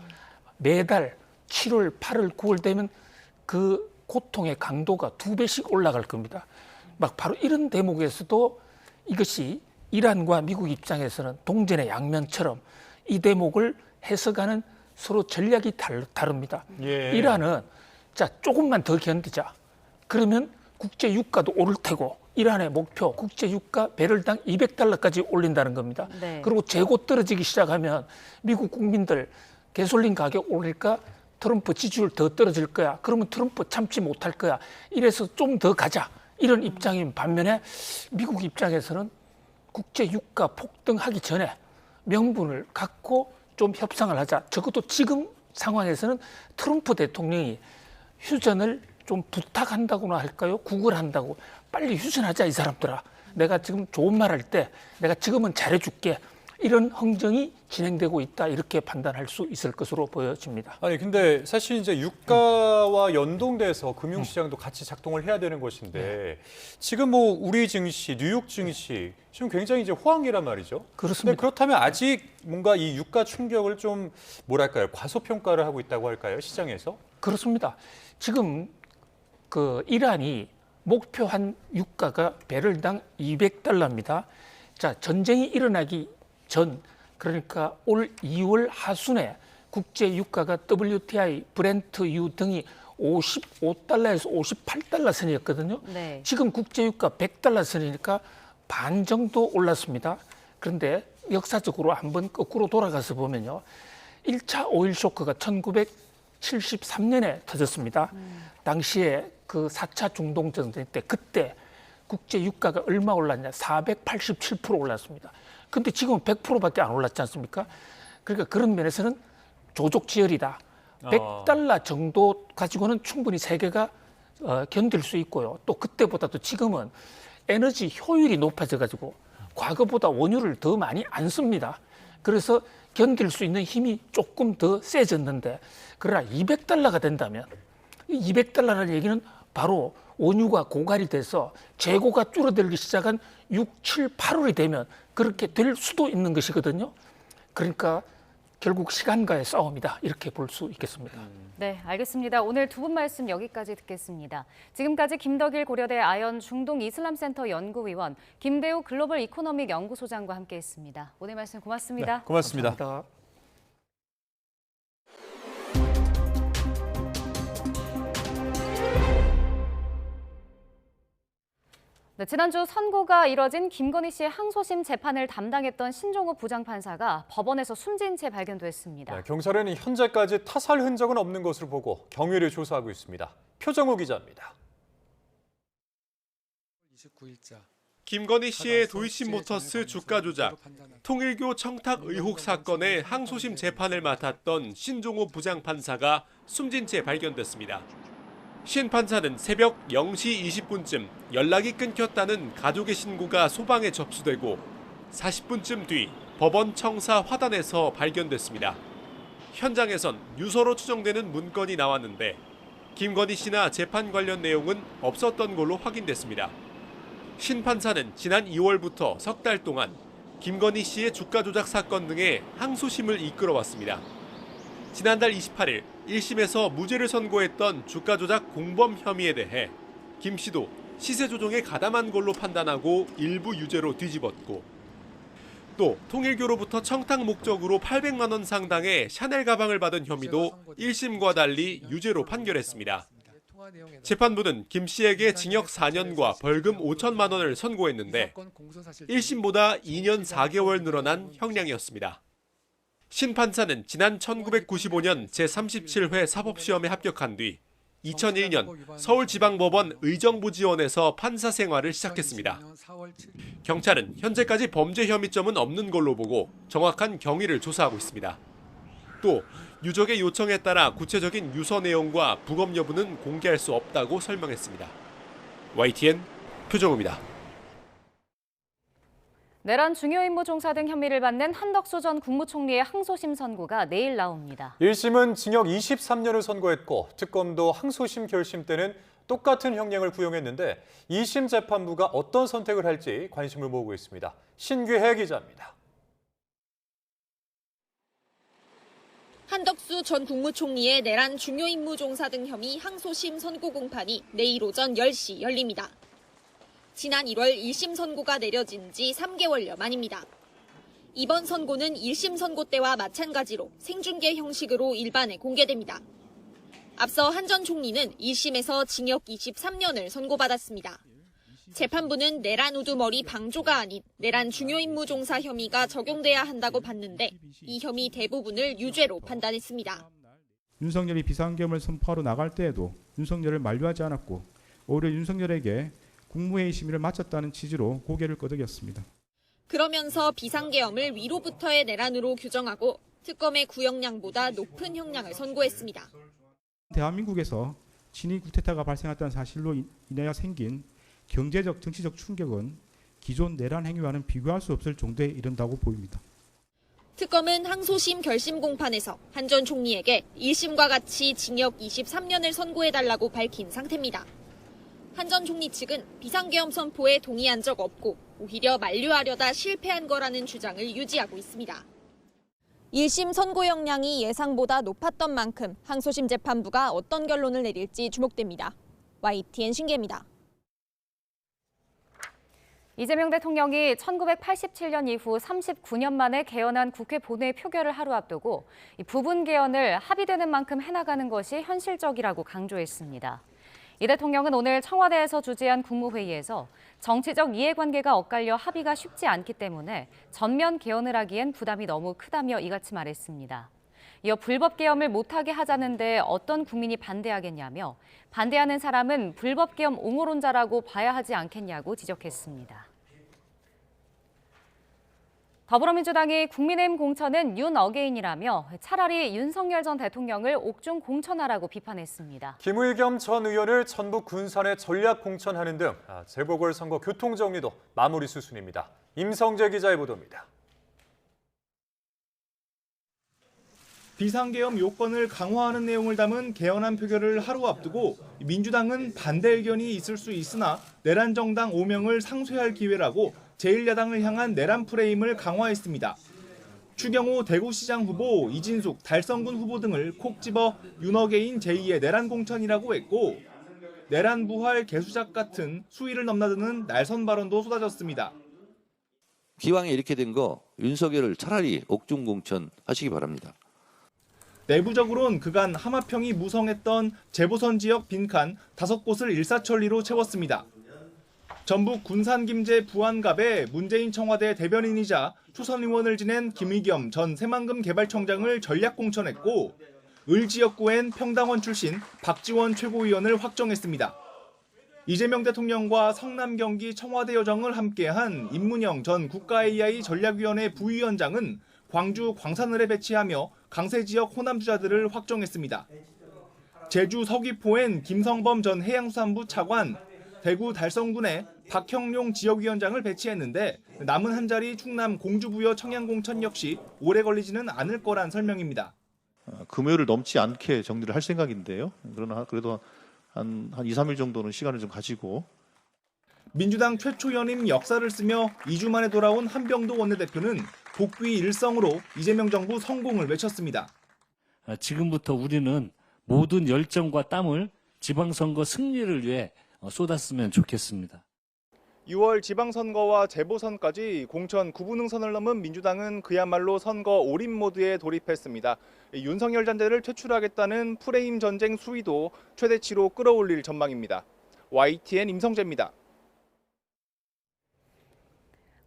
매달 7월, 8월, 9월 되면 그 고통의 강도가 2배씩 올라갈 겁니다. 막 바로 이런 대목에서도 이것이 이란과 미국 입장에서는 동전의 양면처럼 이 대목을 해석하는 서로 전략이 다릅니다. 예. 이란은 자 조금만 더 견디자. 그러면 국제 유가도 오를 테고 이란의 목표 국제 유가 배럴당 200달러까지 올린다는 겁니다. 네. 그리고 재고 떨어지기 시작하면 미국 국민들 가솔린 가격 오를까? 트럼프 지지율 더 떨어질 거야. 그러면 트럼프 참지 못할 거야. 이래서 좀 더 가자. 이런 입장인 반면에 미국 입장에서는 국제 유가 폭등하기 전에 명분을 갖고 좀 협상을 하자. 적어도 지금 상황에서는 트럼프 대통령이 휴전을 좀 부탁한다고나 할까요? 구걸한다고. 빨리 휴전하자 이 사람들아. 내가 지금 좋은 말 할 때 내가 지금은 잘해줄게. 이런 흥정이 진행되고 있다. 이렇게 판단할 수 있을 것으로 보여집니다. 아니 근데 사실 이제 유가와 연동돼서 금융시장도 같이 작동을 해야 되는 것인데 지금 뭐 우리 증시, 뉴욕 증시 지금 굉장히 이제 호황이란 말이죠. 그렇습니다. 근데 그렇다면 아직 뭔가 이 유가 충격을 좀 뭐랄까요? 과소평가를 하고 있다고 할까요? 시장에서? 그렇습니다. 지금 그 이란이 목표한 유가가 배럴당 200달러입니다. 자, 전쟁이 일어나기 전 그러니까 올 2월 하순에 국제 유가가 WTI, 브렌트유 등이 55달러에서 58달러 선이었거든요. 네. 지금 국제 유가 100달러 선이니까 반 정도 올랐습니다. 그런데 역사적으로 한번 거꾸로 돌아가서 보면요. 1차 오일 쇼크가 1973년에 터졌습니다. 당시에 그 4차 중동 전쟁 때 그때 국제 유가가 얼마 올랐냐? 487% 올랐습니다. 근데 지금은 100%밖에 안 올랐지 않습니까? 그러니까 그런 면에서는 조족지혈이다. 100달러 정도 가지고는 충분히 세계가 견딜 수 있고요. 또 그때보다도 지금은 에너지 효율이 높아져가지고 과거보다 원유를 더 많이 안 씁니다. 그래서 견딜 수 있는 힘이 조금 더 세졌는데 그러나 200달러가 된다면 200달러라는 얘기는 바로 원유가 고갈이 돼서 재고가 줄어들기 시작한 6, 7, 8월이 되면 그렇게 될 수도 있는 것이거든요. 그러니까 결국 시간과의 싸움이다. 이렇게 볼 수 있겠습니다. 네, 알겠습니다. 오늘 두 분 말씀 여기까지 듣겠습니다. 지금까지 김덕일 고려대 아연 중동 이슬람센터 연구위원, 김대우 글로벌 이코노믹 연구소장과 함께했습니다. 오늘 말씀 고맙습니다. 네, 고맙습니다. 감사합니다. 네, 지난주 선고가 이뤄진 김건희 씨의 항소심 재판을 담당했던 신종호 부장판사가 법원에서 숨진 채 발견됐습니다. 네, 경찰은 현재까지 타살 흔적은 없는 것으로 보고 경위를 조사하고 있습니다. 표정우 기자입니다. 김건희 씨의 도이치모터스 주가 조작, 통일교 청탁 의혹 사건의 항소심 재판을 맡았던 신종호 부장판사가 숨진 채 발견됐습니다. 신 판사는 새벽 0시 20분쯤 연락이 끊겼다는 가족의 신고가 소방에 접수되고 40분쯤 뒤 법원 청사 화단에서 발견됐습니다. 현장에선 유서로 추정되는 문건이 나왔는데 김건희 씨나 재판 관련 내용은 없었던 걸로 확인됐습니다. 신 판사는 지난 2월부터 석 달 동안 김건희 씨의 주가 조작 사건 등의 항소심을 이끌어왔습니다. 지난달 28일 1심에서 무죄를 선고했던 주가 조작 공범 혐의에 대해 김 씨도 시세 조정에 가담한 걸로 판단하고 일부 유죄로 뒤집었고 또 통일교로부터 청탁 목적으로 800만 원 상당의 샤넬 가방을 받은 혐의도 1심과 달리 유죄로 판결했습니다. 재판부는 김 씨에게 징역 4년과 벌금 5천만 원을 선고했는데 1심보다 2년 4개월 늘어난 형량이었습니다. 신 판사는 지난 1995년 제37회 사법시험에 합격한 뒤 2001년 서울지방법원 의정부 지원에서 판사 생활을 시작했습니다. 경찰은 현재까지 범죄 혐의점은 없는 걸로 보고 정확한 경위를 조사하고 있습니다. 또 유족의 요청에 따라 구체적인 유서 내용과 부검 여부는 공개할 수 없다고 설명했습니다. YTN 표정우입니다. 내란 중요 임무 종사 등 혐의를 받는 한덕수 전 국무총리의 항소심 선고가 내일 나옵니다. 1심은 징역 23년을 선고했고 특검도 항소심 결심 때는 똑같은 형량을 구형했는데 2심 재판부가 어떤 선택을 할지 관심을 모으고 있습니다. 신규혜 기자입니다. 한덕수 전 국무총리의 내란 중요 임무 종사 등 혐의 항소심 선고 공판이 내일 오전 10시 열립니다. 지난 1월 1심 선고가 내려진 지 3개월여 만입니다. 이번 선고는 1심 선고 때와 마찬가지로 생중계 형식으로 일반에 공개됩니다. 앞서 한 전 총리는 1심에서 징역 23년을 선고받았습니다. 재판부는 내란 우두머리 방조가 아닌 내란 중요 임무 종사 혐의가 적용돼야 한다고 봤는데 이 혐의 대부분을 유죄로 판단했습니다. 윤석열이 비상계엄을 선포하러 나갈 때에도 윤석열을 만류하지 않았고 오히려 윤석열에게 국무회의 심의를 마쳤다는 취지로 고개를 끄덕였습니다. 그러면서 비상계엄을 위로부터의 내란으로 규정하고 특검의 구형량보다 높은 형량을 선고했습니다. 대한민국에서 친위 쿠데타가 발생했다는 사실로 인하여 생긴 경제적, 정치적 충격은 기존 내란 행위와는 비교할 수 없을 정도에 이른다고 보입니다. 특검은 항소심 결심 공판에서 한 전 총리에게 1심과 같이 징역 23년을 선고해달라고 밝힌 상태입니다. 한 전 총리 측은 비상계엄 선포에 동의한 적 없고 오히려 만류하려다 실패한 거라는 주장을 유지하고 있습니다. 1심 선고 형량이 예상보다 높았던 만큼 항소심 재판부가 어떤 결론을 내릴지 주목됩니다. YTN 신기입니다. 이재명 대통령이 1987년 이후 39년 만에 개헌한 국회 본회의 표결을 하루 앞두고 부분 개헌을 합의되는 만큼 해나가는 것이 현실적이라고 강조했습니다. 이 대통령은 오늘 청와대에서 주재한 국무회의에서 정치적 이해관계가 엇갈려 합의가 쉽지 않기 때문에 전면 개헌을 하기엔 부담이 너무 크다며 이같이 말했습니다. 이어 불법 개헌을 못하게 하자는데 어떤 국민이 반대하겠냐며 반대하는 사람은 불법 개헌 옹호론자라고 봐야 하지 않겠냐고 지적했습니다. 더불어민주당이 국민의힘 공천은 윤 어게인이라며 차라리 윤석열 전 대통령을 옥중 공천하라고 비판했습니다. 김의겸 전 의원을 전북 군산에 전략 공천하는 등 재보궐선거 교통정리도 마무리 수순입니다. 임성재 기자의 보도입니다. 비상계엄 요건을 강화하는 내용을 담은 개헌안 표결을 하루 앞두고 민주당은 반대 의견이 있을 수 있으나 내란 정당 5명을 상쇄할 기회라고 제1야당을 향한 내란 프레임을 강화했습니다. 추경호 대구시장 후보, 이진숙 달성군 후보 등을 콕 집어 윤어게인 제2의 내란 공천이라고 했고 내란 부활 개수작 같은 수위를 넘나드는 날선 발언도 쏟아졌습니다. 기왕에 이렇게 된 거 윤석열을 차라리 옥중 공천 하시기 바랍니다. 내부적으로는 그간 하마평이 무성했던 재보선 지역 빈칸 5곳을 일사천리로 채웠습니다. 전북 군산 김제 부안갑에 문재인 청와대 대변인이자 초선 의원을 지낸 김의겸 전 새만금 개발청장을 전략 공천했고 을 지역구엔 평당원 출신 박지원 최고위원을 확정했습니다. 이재명 대통령과 성남 경기 청와대 여정을 함께한 임문영 전 국가-AI 전략위원회 부위원장은 광주 광산을에 배치하며 강세 지역 호남 주자들을 확정했습니다. 제주 서귀포엔 김성범 전 해양수산부 차관, 대구 달성군에 박형룡 지역위원장을 배치했는데 남은 한 자리 충남 공주부여 청양공천 역시 오래 걸리지는 않을 거란 설명입니다. 금요일을 넘지 않게 정리를 할 생각인데요. 그러나 그래도 한 2, 3일 정도는 시간을 좀 가지고. 민주당 최초 연임 역사를 쓰며 2주 만에 돌아온 한병도 원내대표는 복귀 일성으로 이재명 정부 성공을 외쳤습니다. 지금부터 우리는 모든 열정과 땀을 지방선거 승리를 위해 쏟았으면 좋겠습니다. 6월 지방선거와 재보선까지 공천 9분응선을 넘은 민주당은 그야말로 선거 올인 모드에 돌입했습니다. 윤석열 잔재를 퇴출하겠다는 프레임 전쟁 수위도 최대치로 끌어올릴 전망입니다. YTN 임성재입니다.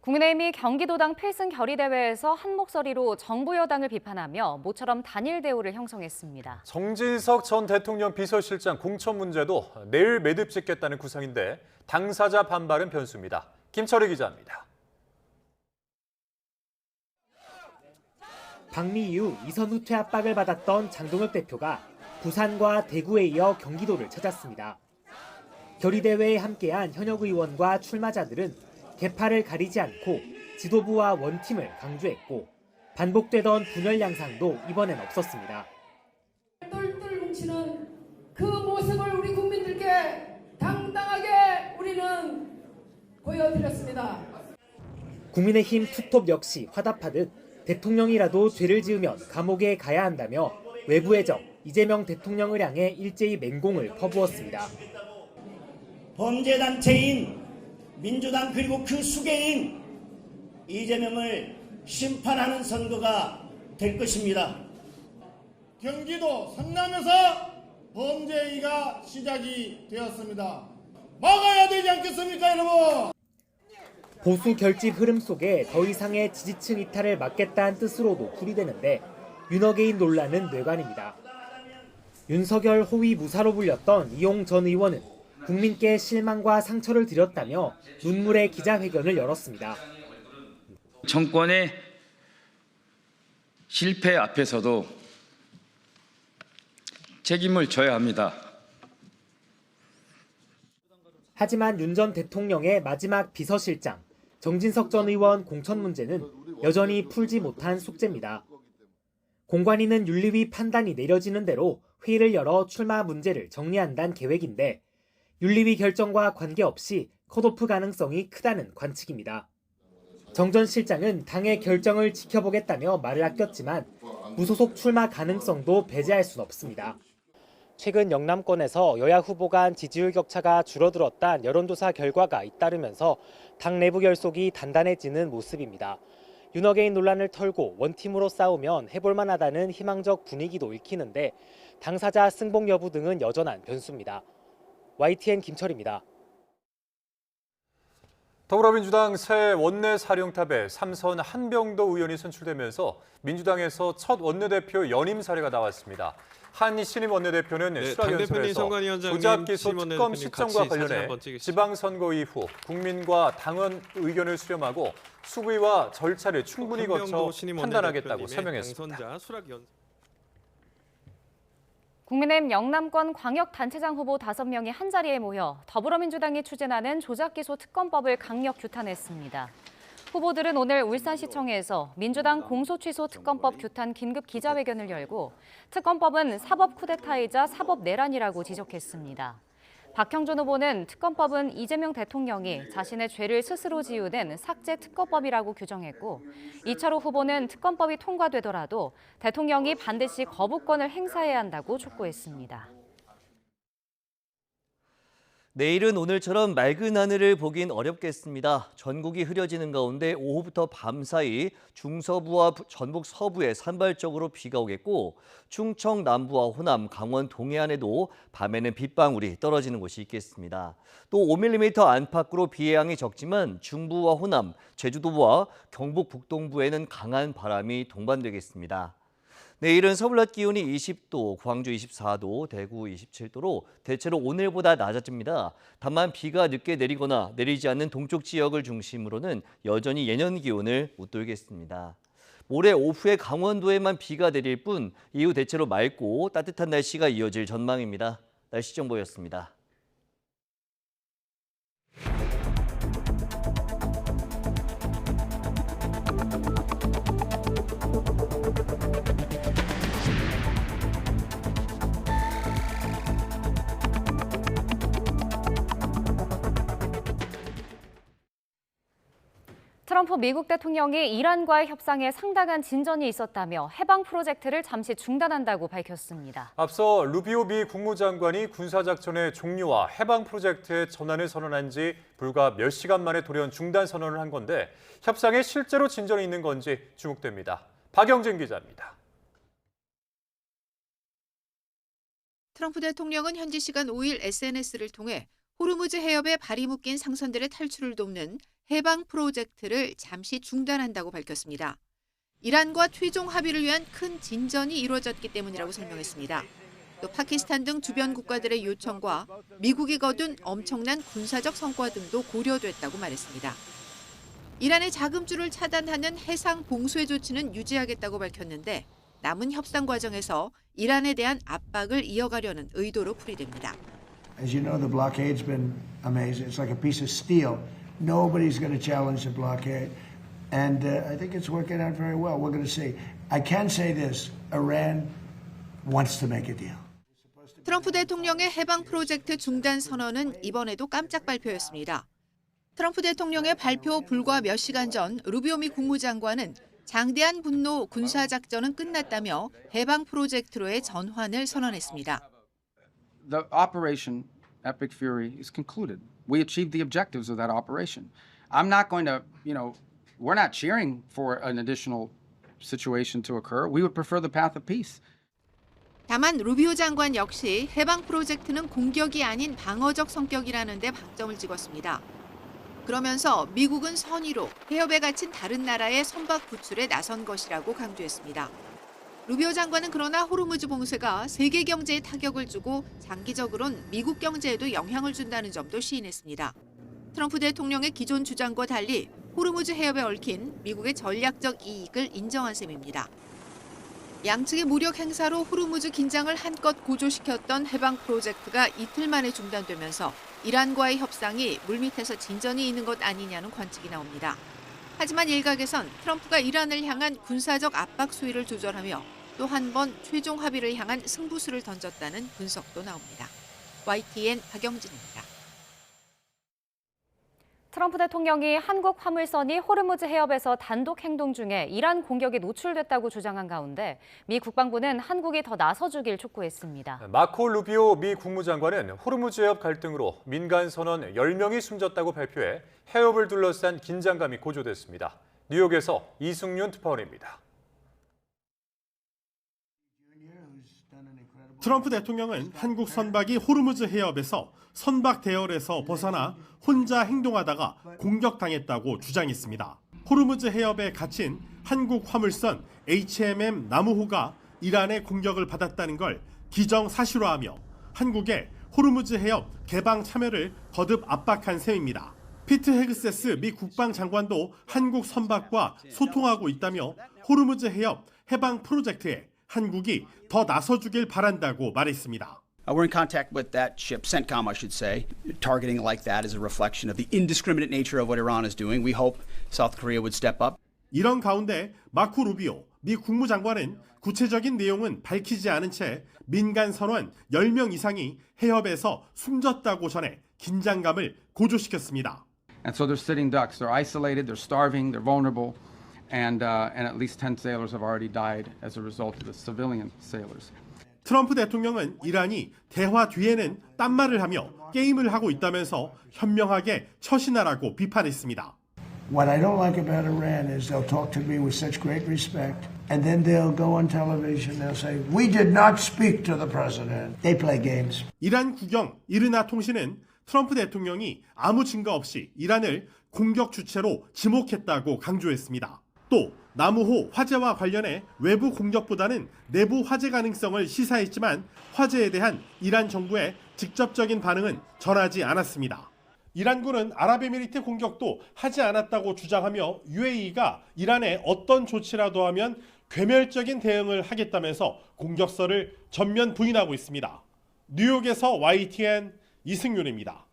국민의힘이 경기도당 필승 결의대회에서 한 목소리로 정부 여당을 비판하며 모처럼 단일 대우를 형성했습니다. 정진석 전 대통령 비서실장 공천 문제도 내일 매듭 짓겠다는 구상인데 당사자 반발은 변수입니다. 김철희 기자입니다. 방미 이후 이선 후퇴 압박을 받았던 장동혁 대표가 부산과 대구에 이어 경기도를 찾았습니다. 결의대회에 함께한 현역 의원과 출마자들은 계파를 가리지 않고 지도부와 원팀을 강조했고 반복되던 분열 양상도 이번엔 없었습니다. 똘똘 뭉치는 그 모습을 우리 국민들께 보여드렸습니다. 국민의힘 투톱 역시 화답하듯 대통령이라도 죄를 지으면 감옥에 가야 한다며 외부의 적 이재명 대통령을 향해 일제히 맹공을 퍼부었습니다. 범죄단체인 민주당 그리고 그 수괴인 이재명을 심판하는 선거가 될 것입니다. 경기도 성남에서 범죄가 시작이 되었습니다. 막아야 되지 않겠습니까, 여러분? 보수 결집 흐름 속에 더 이상의 지지층 이탈을 막겠다는 뜻으로도 풀이되는데 윤어게인 논란은 뇌관입니다. 윤석열 호위 무사로 불렸던 이용 전 의원은 국민께 실망과 상처를 드렸다며 눈물의 기자회견을 열었습니다. 정권의 실패 앞에서도 책임을 져야 합니다. 하지만 윤 전 대통령의 마지막 비서실장, 정진석 전 의원 공천 문제는 여전히 풀지 못한 숙제입니다. 공관위는 윤리위 판단이 내려지는 대로 회의를 열어 출마 문제를 정리한다는 계획인데 윤리위 결정과 관계없이 컷오프 가능성이 크다는 관측입니다. 정 전 실장은 당의 결정을 지켜보겠다며 말을 아꼈지만 무소속 출마 가능성도 배제할 순 없습니다. 최근 영남권에서 여야 후보 간 지지율 격차가 줄어들었다는 여론조사 결과가 잇따르면서 당 내부 결속이 단단해지는 모습입니다. 윤어게인 논란을 털고 원팀으로 싸우면 해볼만하다는 희망적 분위기도 읽히는데 당사자 승복 여부 등은 여전한 변수입니다. YTN 김철입니다. 더불어민주당 새 원내 사령탑에 삼선 한병도 의원이 선출되면서 민주당에서 첫 원내대표 연임 사례가 나왔습니다. 한 신임 원내대표는 수락연설에서 조작기소 특검 시점과 관련해 지방선거 이후 국민과 당원 의견을 수렴하고 수의와 절차를 충분히 거쳐 판단하겠다고 설명했습니다. 국민의힘 영남권 광역단체장 후보 5명이 한자리에 모여 더불어민주당이 추진하는 조작기소 특검법을 강력 규탄했습니다. 후보들은 오늘 울산시청에서 민주당 공소취소 특검법 규탄 긴급 기자회견을 열고 특검법은 사법 쿠데타이자 사법 내란이라고 지적했습니다. 박형준 후보는 특검법은 이재명 대통령이 자신의 죄를 스스로 지우는 삭제 특검법이라고 규정했고 이철호 후보는 특검법이 통과되더라도 대통령이 반드시 거부권을 행사해야 한다고 촉구했습니다. 내일은 오늘처럼 맑은 하늘을 보긴 어렵겠습니다. 전국이 흐려지는 가운데 오후부터 밤사이 중서부와 전북 서부에 산발적으로 비가 오겠고 충청 남부와 호남, 강원 동해안에도 밤에는 빗방울이 떨어지는 곳이 있겠습니다. 또 5mm 안팎으로 비의 양이 적지만 중부와 호남, 제주도와 경북 북동부에는 강한 바람이 동반되겠습니다. 내일은 서울 낮 기온이 20도, 광주 24도, 대구 27도로 대체로 오늘보다 낮아집니다. 다만 비가 늦게 내리거나 내리지 않는 동쪽 지역을 중심으로는 여전히 예년 기온을 웃돌겠습니다. 모레 오후에 강원도에만 비가 내릴 뿐 이후 대체로 맑고 따뜻한 날씨가 이어질 전망입니다. 날씨 정보였습니다. 트럼프 미국 대통령이 이란과의 협상에 상당한 진전이 있었다며 해방 프로젝트를 잠시 중단한다고 밝혔습니다. 앞서 루비오 미 국무장관이 군사작전의 종료와 해방 프로젝트의 전환을 선언한 지 불과 몇 시간 만에 돌연 중단 선언을 한 건데 협상에 실제로 진전이 있는 건지 주목됩니다. 박영진 기자입니다. 트럼프 대통령은 현지 시간 5일 SNS를 통해 호르무즈 해협에 발이 묶인 상선들의 탈출을 돕는 해방 프로젝트를 잠시 중단한다고 밝혔습니다. 이란과 최종 합의를 위한 큰 진전이 이루어졌기 때문이라고 설명했습니다. 또 파키스탄 등 주변 국가들의 요청과 미국이 거둔 엄청난 군사적 성과 등도 고려됐다고 말했습니다. 이란의 자금줄을 차단하는 해상 봉쇄 조치는 유지하겠다고 밝혔는데 남은 협상 과정에서 이란에 대한 압박을 이어가려는 의도로 풀이됩니다. As you know, the blockade's been amazing. It's like a piece of steel. Nobody's going to challenge the blockade. And I think it's working out very well. We're going to see. I can say this. Iran wants to make a deal. 트럼프 대통령의 해방 프로젝트 중단 선언은 이번에도 깜짝 발표였습니다. 트럼프 대통령의 발표 불과 몇 시간 전 루비오 미 국무장관은 장대한 분노 군사작전은 끝났다며 해방 프로젝트로의 전환을 선언했습니다. The operation Epic Fury is concluded. We achieved the objectives of that operation. I'm not going to, we're not cheering for an additional situation to occur. We would prefer the path of peace. 다만 루비오 장관 역시 해방 프로젝트는 공격이 아닌 방어적 성격이라는 데 방점을 찍었습니다. 그러면서 미국은 선의로 해협에 갇힌 다른 나라의 선박 구출에 나선 것이라고 강조했습니다. 루비오 장관은 그러나 호르무즈 봉쇄가 세계 경제에 타격을 주고 장기적으론 미국 경제에도 영향을 준다는 점도 시인했습니다. 트럼프 대통령의 기존 주장과 달리 호르무즈 해협에 얽힌 미국의 전략적 이익을 인정한 셈입니다. 양측의 무력 행사로 호르무즈 긴장을 한껏 고조시켰던 해방 프로젝트가 이틀 만에 중단되면서 이란과의 협상이 물밑에서 진전이 있는 것 아니냐는 관측이 나옵니다. 하지만 일각에선 트럼프가 이란을 향한 군사적 압박 수위를 조절하며 또 한 번 최종 합의를 향한 승부수를 던졌다는 분석도 나옵니다. YTN 박영진입니다. 트럼프 대통령이 한국 화물선이 호르무즈 해협에서 단독 행동 중에 이란 공격에 노출됐다고 주장한 가운데 미 국방부는 한국이 더 나서주길 촉구했습니다. 마코 루비오 미 국무장관은 호르무즈 해협 갈등으로 민간 선원 10명이 숨졌다고 발표해 해협을 둘러싼 긴장감이 고조됐습니다. 뉴욕에서 이승윤 특파원입니다. 트럼프 대통령은 한국 선박이 호르무즈 해협에서 선박 대열에서 벗어나 혼자 행동하다가 공격당했다고 주장했습니다. 호르무즈 해협에 갇힌 한국 화물선 HMM 나무호가 이란의 공격을 받았다는 걸 기정사실화하며 한국의 호르무즈 해협 개방 참여를 거듭 압박한 셈입니다. 피트 헤그세스 미 국방장관도 한국 선박과 소통하고 있다며 호르무즈 해협 해방 프로젝트에 한국이 더 나서주길 바란다고 말했습니다. We're in contact with that ship, CENTCOM, I should say. Targeting like that is a reflection of the indiscriminate nature of what Iran is doing. We hope South Korea would step up. 이런 가운데 마코 루비오 미 국무장관은 구체적인 내용은 밝히지 않은 채 민간 선원 10명 이상이 해협에서 숨졌다고 전해 긴장감을 고조시켰습니다. And so they're sitting ducks. They're isolated, they're starving, they're vulnerable, and at least 10 sailors have already died as a result of the civilian sailors. 트럼프 대통령은 이란이 대화 뒤에는 딴말을 하며 게임을 하고 있다면서 현명하게 처신하라고 비판했습니다. What I don't like about Iran is they'll talk to me with such great respect, and then they'll go on television, they'll say, we did not speak to the president. They play games. 이란 국영 이르나 통신은 트럼프 대통령이 아무 증거 없이 이란을 공격 주체로 지목했다고 강조했습니다. 또 나무호 화재와 관련해 외부 공격보다는 내부 화재 가능성을 시사했지만 화재에 대한 이란 정부의 직접적인 반응은 전하지 않았습니다. 이란군은 아랍에미리트 공격도 하지 않았다고 주장하며 UAE가 이란에 어떤 조치라도 하면 괴멸적인 대응을 하겠다면서 공격설을 전면 부인하고 있습니다. 뉴욕에서 YTN 이승윤입니다.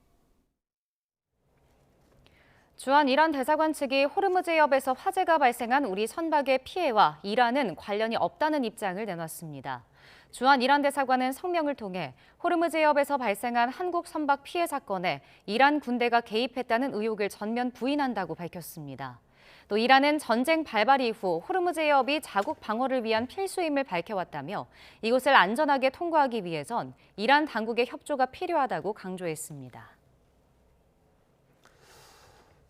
주한 이란 대사관 측이 호르무즈 해협에서 화재가 발생한 우리 선박의 피해와 이란은 관련이 없다는 입장을 내놨습니다. 주한 이란 대사관은 성명을 통해 호르무즈 해협에서 발생한 한국 선박 피해 사건에 이란 군대가 개입했다는 의혹을 전면 부인한다고 밝혔습니다. 또 이란은 전쟁 발발 이후 호르무즈 해협이 자국 방어를 위한 필수임을 밝혀왔다며 이곳을 안전하게 통과하기 위해선 이란 당국의 협조가 필요하다고 강조했습니다.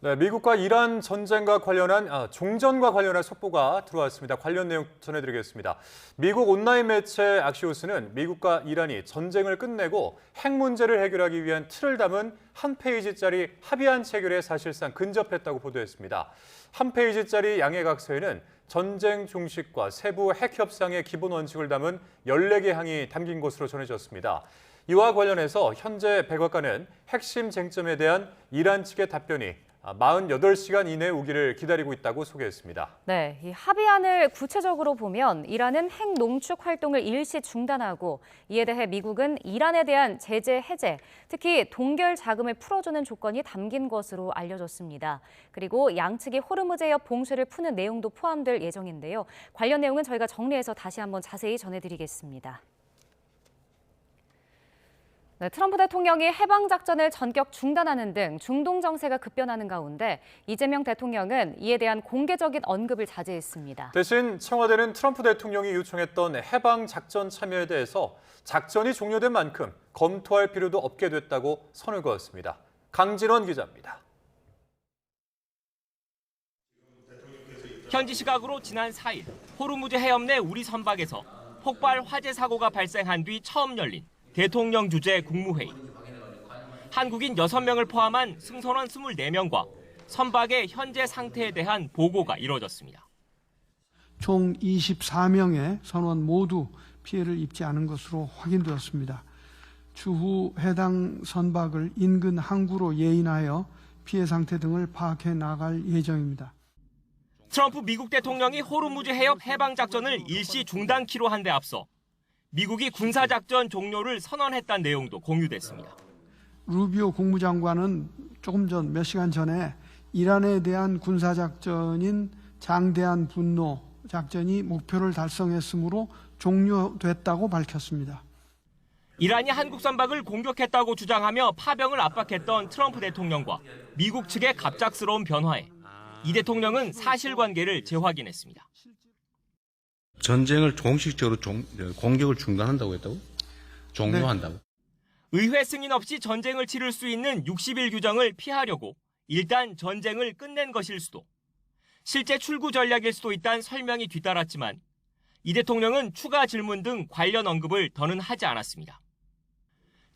네, 미국과 이란 전쟁과 관련한 종전과 관련한 속보가 들어왔습니다. 관련 내용 전해드리겠습니다. 미국 온라인 매체 악시오스는 미국과 이란이 전쟁을 끝내고 핵 문제를 해결하기 위한 틀을 담은 한 페이지짜리 합의안 체결에 사실상 근접했다고 보도했습니다. 한 페이지짜리 양해각서에는 전쟁 종식과 세부 핵 협상의 기본 원칙을 담은 14개 항이 담긴 것으로 전해졌습니다. 이와 관련해서 현재 백악관은 핵심 쟁점에 대한 이란 측의 답변이 48시간 이내에 오기를 기다리고 있다고 소개했습니다. 네, 이 합의안을 구체적으로 보면 이란은 핵 농축 활동을 일시 중단하고 이에 대해 미국은 이란에 대한 제재 해제, 특히 동결 자금을 풀어주는 조건이 담긴 것으로 알려졌습니다. 그리고 양측이 호르무즈 해협 봉쇄를 푸는 내용도 포함될 예정인데요. 관련 내용은 저희가 정리해서 다시 한번 자세히 전해드리겠습니다. 네, 트럼프 대통령이 해방 작전을 전격 중단하는 등 중동 정세가 급변하는 가운데 이재명 대통령은 이에 대한 공개적인 언급을 자제했습니다. 대신 청와대는 트럼프 대통령이 요청했던 해방 작전 참여에 대해서 작전이 종료된 만큼 검토할 필요도 없게 됐다고 선을 그었습니다. 강진원 기자입니다. 현지 시각으로 지난 4일 호르무즈 해협 내 우리 선박에서 폭발 화재 사고가 발생한 뒤 처음 열린 대통령 주재 국무회의. 한국인 6명을 포함한 승선원 24명과 선박의 현재 상태에 대한 보고가 이루어졌습니다. 총 24명의 선원 모두 피해를 입지 않은 것으로 확인되었습니다. 추후 해당 선박을 인근 항구로 예인하여 피해 상태 등을 파악해 나갈 예정입니다. 트럼프 미국 대통령이 호르무즈 해협 해방 작전을 일시 중단키로 한 데 앞서 미국이 군사작전 종료를 선언했다는 내용도 공유됐습니다. 루비오 국무장관은 조금 전 몇 시간 전에 이란에 대한 군사작전인 장대한 분노 작전이 목표를 달성했으므로 종료됐다고 밝혔습니다. 이란이 한국 선박을 공격했다고 주장하며 파병을 압박했던 트럼프 대통령과 미국 측의 갑작스러운 변화에 이 대통령은 사실관계를 재확인했습니다. 전쟁을 공식적으로 공격을 중단한다고 했다고? 종료한다고? 네. 의회 승인 없이 전쟁을 치를 수 있는 60일 규정을 피하려고 일단 전쟁을 끝낸 것일 수도, 실제 출구 전략일 수도 있다는 설명이 뒤따랐지만 이 대통령은 추가 질문 등 관련 언급을 더는 하지 않았습니다.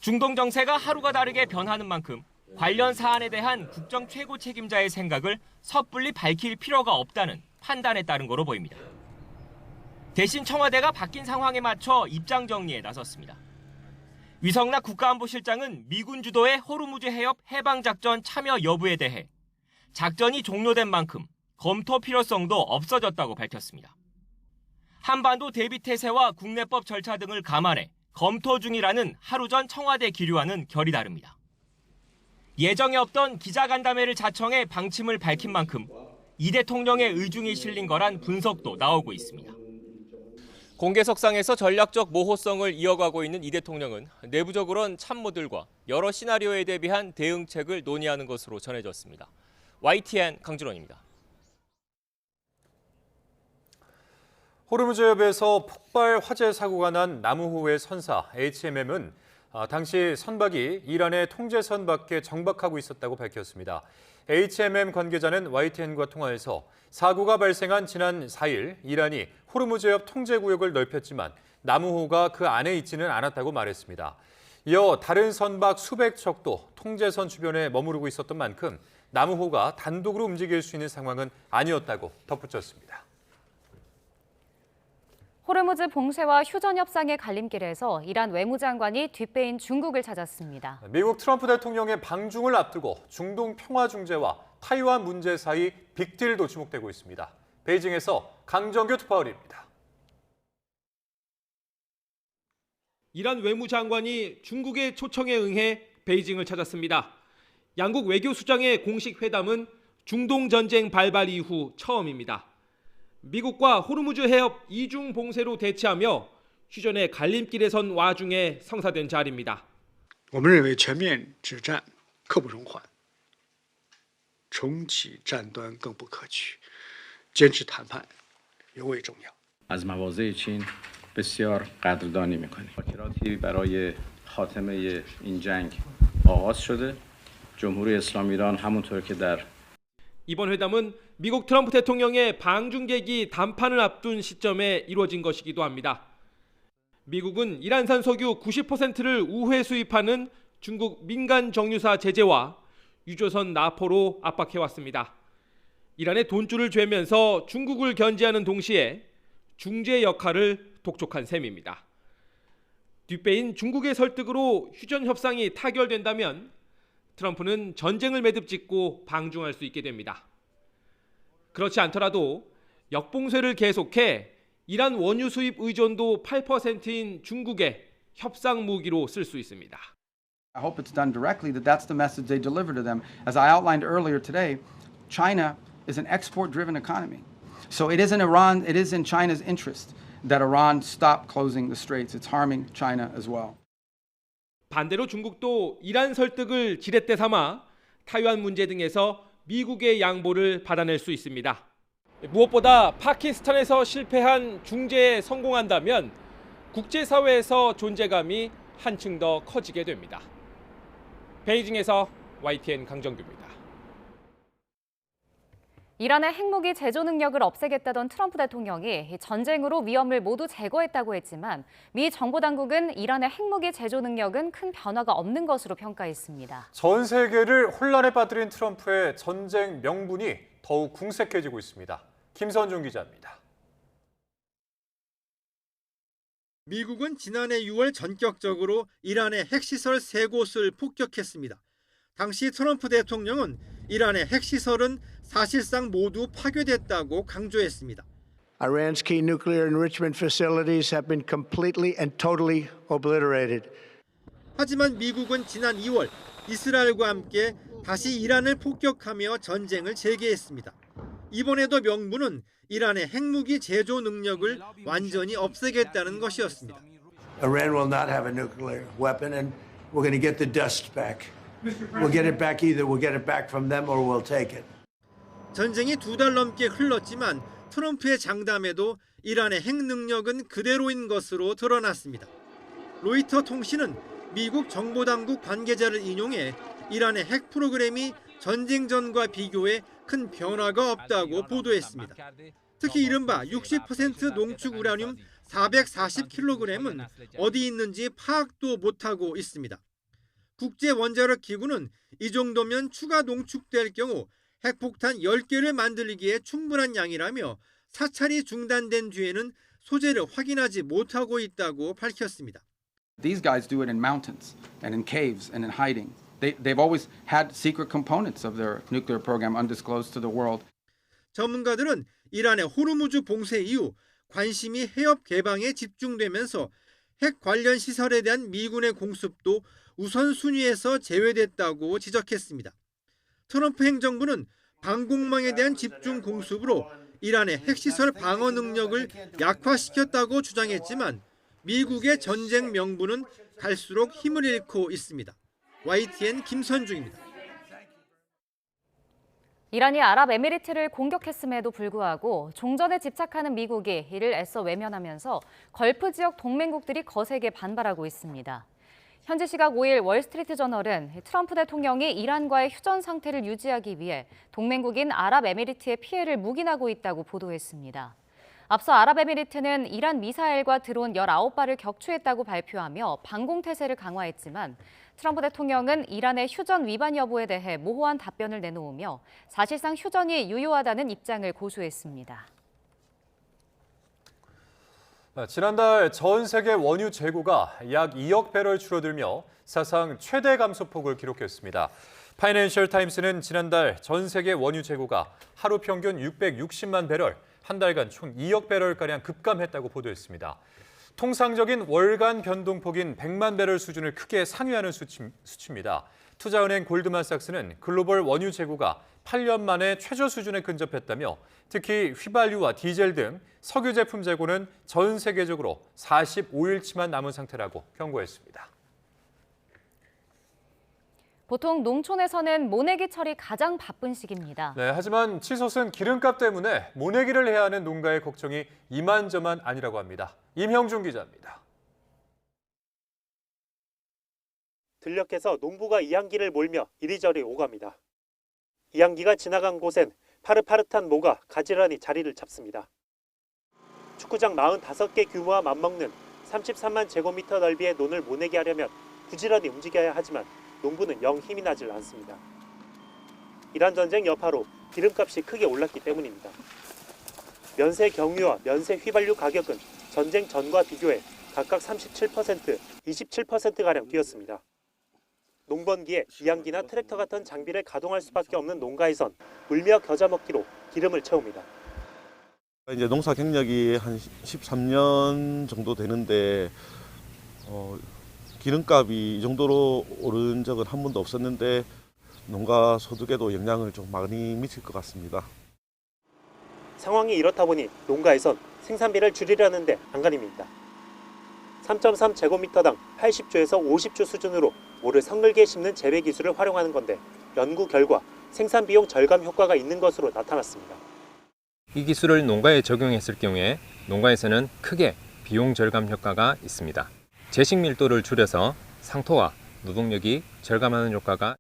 중동 정세가 하루가 다르게 변하는 만큼 관련 사안에 대한 국정 최고 책임자의 생각을 섣불리 밝힐 필요가 없다는 판단에 따른 거로 보입니다. 대신 청와대가 바뀐 상황에 맞춰 입장 정리에 나섰습니다. 위성락 국가안보실장은 미군 주도의 호르무즈 해협 해방작전 참여 여부에 대해 작전이 종료된 만큼 검토 필요성도 없어졌다고 밝혔습니다. 한반도 대비태세와 국내법 절차 등을 감안해 검토 중이라는 하루 전 청와대 기류와는 결이 다릅니다. 예정에 없던 기자간담회를 자청해 방침을 밝힌 만큼 이 대통령의 의중이 실린 거란 분석도 나오고 있습니다. 공개석상에서 전략적 모호성을 이어가고 있는 이 대통령은 내부적으로는 참모들과 여러 시나리오에 대비한 대응책을 논의하는 것으로 전해졌습니다. YTN 강준원입니다. 호르무즈 해협에서 폭발 화재 사고가 난 남우호의 선사 HMM은 당시 선박이 이란의 통제선 밖에 정박하고 있었다고 밝혔습니다. HMM 관계자는 YTN과 통화에서 사고가 발생한 지난 4일 이란이 호르무즈 해협 통제구역을 넓혔지만 남우호가 그 안에 있지는 않았다고 말했습니다. 이어 다른 선박 수백 척도 통제선 주변에 머무르고 있었던 만큼 남우호가 단독으로 움직일 수 있는 상황은 아니었다고 덧붙였습니다. 호르무즈 봉쇄와 휴전 협상의 갈림길에서 이란 외무장관이 뒷배인 중국을 찾았습니다. 미국 트럼프 대통령의 방중을 앞두고 중동 평화 중재와 타이완 문제 사이 빅딜도 주목되고 있습니다. 베이징에서 강정규 특파원입니다. 이란 외무장관이 중국의 초청에 응해 베이징을 찾았습니다. 양국 외교수장의 공식 회담은 중동 전쟁 발발 이후 처음입니다. 미국과 호르무즈 해협 이중 봉쇄로 대치하며 휴전의 갈림길에 선 와중에 성사된 자리입니다. 我们认为全面止战刻不容缓，重启战端更不可取，坚持谈判尤为重要。 از مواضع چین بسیار قدردانی می‌کنیم. مذاکراتی برای خاتمه این جنگ آغاز شده. جمهوری اسلامی ایران همونطور که در 이번 회담은 미국 트럼프 대통령의 방중계기 담판을 앞둔 시점에 이루어진 것이기도 합니다. 미국은 이란산 석유 90%를 우회 수입하는 중국 민간 정유사 제재와 유조선 납포로 압박해왔습니다. 이란의 돈줄을 죄면서 중국을 견제하는 동시에 중재 역할을 독촉한 셈입니다. 뒷배인 중국의 설득으로 휴전 협상이 타결된다면 트럼프는 전쟁을 매듭짓고 방중할 수 있게 됩니다. 그렇지 않더라도 역봉쇄를 계속해 이란 원유 수입 의존도 8%인 중국의 협상 무기로 쓸 수 있습니다. I hope it's done directly, that's the message they deliver to them. As I outlined earlier today, China is an export-driven economy. So it is in China's interest that Iran stop closing the straits. It's harming China as well. 반대로 중국도 이란 설득을 지렛대 삼아 타이완 문제 등에서 미국의 양보를 받아낼 수 있습니다. 무엇보다 파키스탄에서 실패한 중재에 성공한다면 국제사회에서 존재감이 한층 더 커지게 됩니다. 베이징에서 YTN 강정규입니다. 이란의 핵무기 제조 능력을 없애겠다던 트럼프 대통령이 전쟁으로 위험을 모두 제거했다고 했지만 미 정보당국은 이란의 핵무기 제조 능력은 큰 변화가 없는 것으로 평가했습니다. 전 세계를 혼란에 빠뜨린 트럼프의 전쟁 명분이 더욱 궁색해지고 있습니다. 김선중 기자입니다. 미국은 지난해 6월 전격적으로 이란의 핵시설 3곳을 폭격했습니다. 당시 트럼프 대통령은 이란의 핵시설은 사실상 모두 파괴됐다고 강조했습니다. Iran's key nuclear enrichment facilities have been completely and totally obliterated. 하지만 미국은 지난 2월 이스라엘과 함께 다시 이란을 폭격하며 전쟁을 재개했습니다. 이번에도 명분은 이란의 핵무기 제조 능력을 완전히 없애겠다는 것이었습니다. Iran will not have a nuclear weapon and we're going to get the dust back. We'll get it back either we'll get it back from them or we'll take it. 전쟁이 2달 넘게 흘렀지만 트럼프의 장담에도 이란의 핵 능력은 그대로인 것으로 드러났습니다. 로이터 통신은 미국 정보당국 관계자를 인용해 이란의 핵 프로그램이 전쟁 전과 비교해 큰 변화가 없다고 보도했습니다. 특히 이른바 60% 농축 우라늄 440kg은 어디 있는지 파악도 못하고 있습니다. 국제원자력기구는 이 정도면 추가 농축될 경우 핵폭탄 10개를 만들기에 충분한 양이라며 사찰이 중단된 뒤에는 소재를 확인하지 못하고 있다고 밝혔습니다. These guys do it in mountains and in caves and in hiding. They've always had secret components of their nuclear program undisclosed to the world. 전문가들은 이란의 호르무즈 봉쇄 이후 관심이 해협 개방에 집중되면서 핵 관련 시설에 대한 미군의 공습도 우선순위에서 제외됐다고 지적했습니다. 트럼프 행정부는 방공망에 대한 집중 공습으로 이란의 핵시설 방어 능력을 약화시켰다고 주장했지만 미국의 전쟁 명분은 갈수록 힘을 잃고 있습니다. YTN 김선중입니다. 이란이 아랍에미리트를 공격했음에도 불구하고 종전에 집착하는 미국이 이를 애써 외면하면서 걸프 지역 동맹국들이 거세게 반발하고 있습니다. 현지 시각 5일 월스트리트저널은 트럼프 대통령이 이란과의 휴전 상태를 유지하기 위해 동맹국인 아랍에미리트의 피해를 묵인하고 있다고 보도했습니다. 앞서 아랍에미리트는 이란 미사일과 드론 19발을 격추했다고 발표하며 방공태세를 강화했지만 트럼프 대통령은 이란의 휴전 위반 여부에 대해 모호한 답변을 내놓으며 사실상 휴전이 유효하다는 입장을 고수했습니다. 지난달 전 세계 원유 재고가 약 2억 배럴 줄어들며 사상 최대 감소폭을 기록했습니다. 파이낸셜 타임스는 지난달 전 세계 원유 재고가 하루 평균 660만 배럴, 한 달간 총 2억 배럴가량 급감했다고 보도했습니다. 통상적인 월간 변동폭인 100만 배럴 수준을 크게 상회하는 수치입니다. 투자은행 골드만삭스는 글로벌 원유 재고가 8년 만에 최저 수준에 근접했다며 특히 휘발유와 디젤 등 석유 제품 재고는 전 세계적으로 45일치만 남은 상태라고 경고했습니다. 보통 농촌에서는 모내기철이 가장 바쁜 시기입니다. 네, 하지만 치솟은 기름값 때문에 모내기를 해야 하는 농가의 걱정이 이만저만 아니라고 합니다. 임형준 기자입니다. 들녘에서 농부가 이항기를 몰며 이리저리 오갑니다. 이항기가 지나간 곳엔 파릇파릇한 모가 가지런히 자리를 잡습니다. 축구장 45개 규모와 맞먹는 33만 제곱미터 넓이의 논을 모내게 하려면 부지런히 움직여야 하지만 농부는 영 힘이 나질 않습니다. 이란 전쟁 여파로 기름값이 크게 올랐기 때문입니다. 면세 경유와 면세 휘발유 가격은 전쟁 전과 비교해 각각 37%, 27%가량 뛰었습니다. 농번기에 이항기나 트랙터 같은 장비를 가동할 수밖에 없는 농가에선 물며 겨자 먹기로 기름을 채웁니다. 이제 농사 경력이 한 13년 정도 되는데 기름값이 이 정도로 오른 적은 한 번도 없었는데 농가 소득에도 영향을 좀 많이 미칠 것 같습니다. 상황이 이렇다 보니 농가에선 생산비를 줄이려는데 안간힘입니다. 3.3제곱미터당 80주에서 50주 수준으로 모를 성늘게 심는 재배 기술을 활용하는 건데 연구 결과 생산 비용 절감 효과가 있는 것으로 나타났습니다. 이 기술을 농가에 적용했을 경우에 농가에서는 크게 비용 절감 효과가 있습니다. 재식 밀도를 줄여서 상토와 노동력이 절감하는 효과가.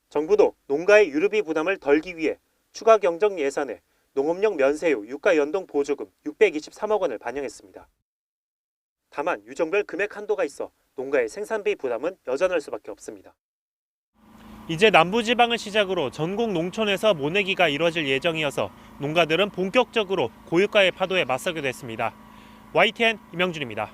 정부도 농가의 유류비 부담을 덜기 위해 추가 경정 예산에 농업용 면세유 유가 연동 보조금 623억 원을 반영했습니다. 다만 유종별 금액 한도가 있어 농가의 생산비 부담은 여전할 수밖에 없습니다. 이제 남부지방을 시작으로 전국 농촌에서 모내기가 이뤄질 예정이어서 농가들은 본격적으로 고유가의 파도에 맞서게 됐습니다. YTN 임영준입니다.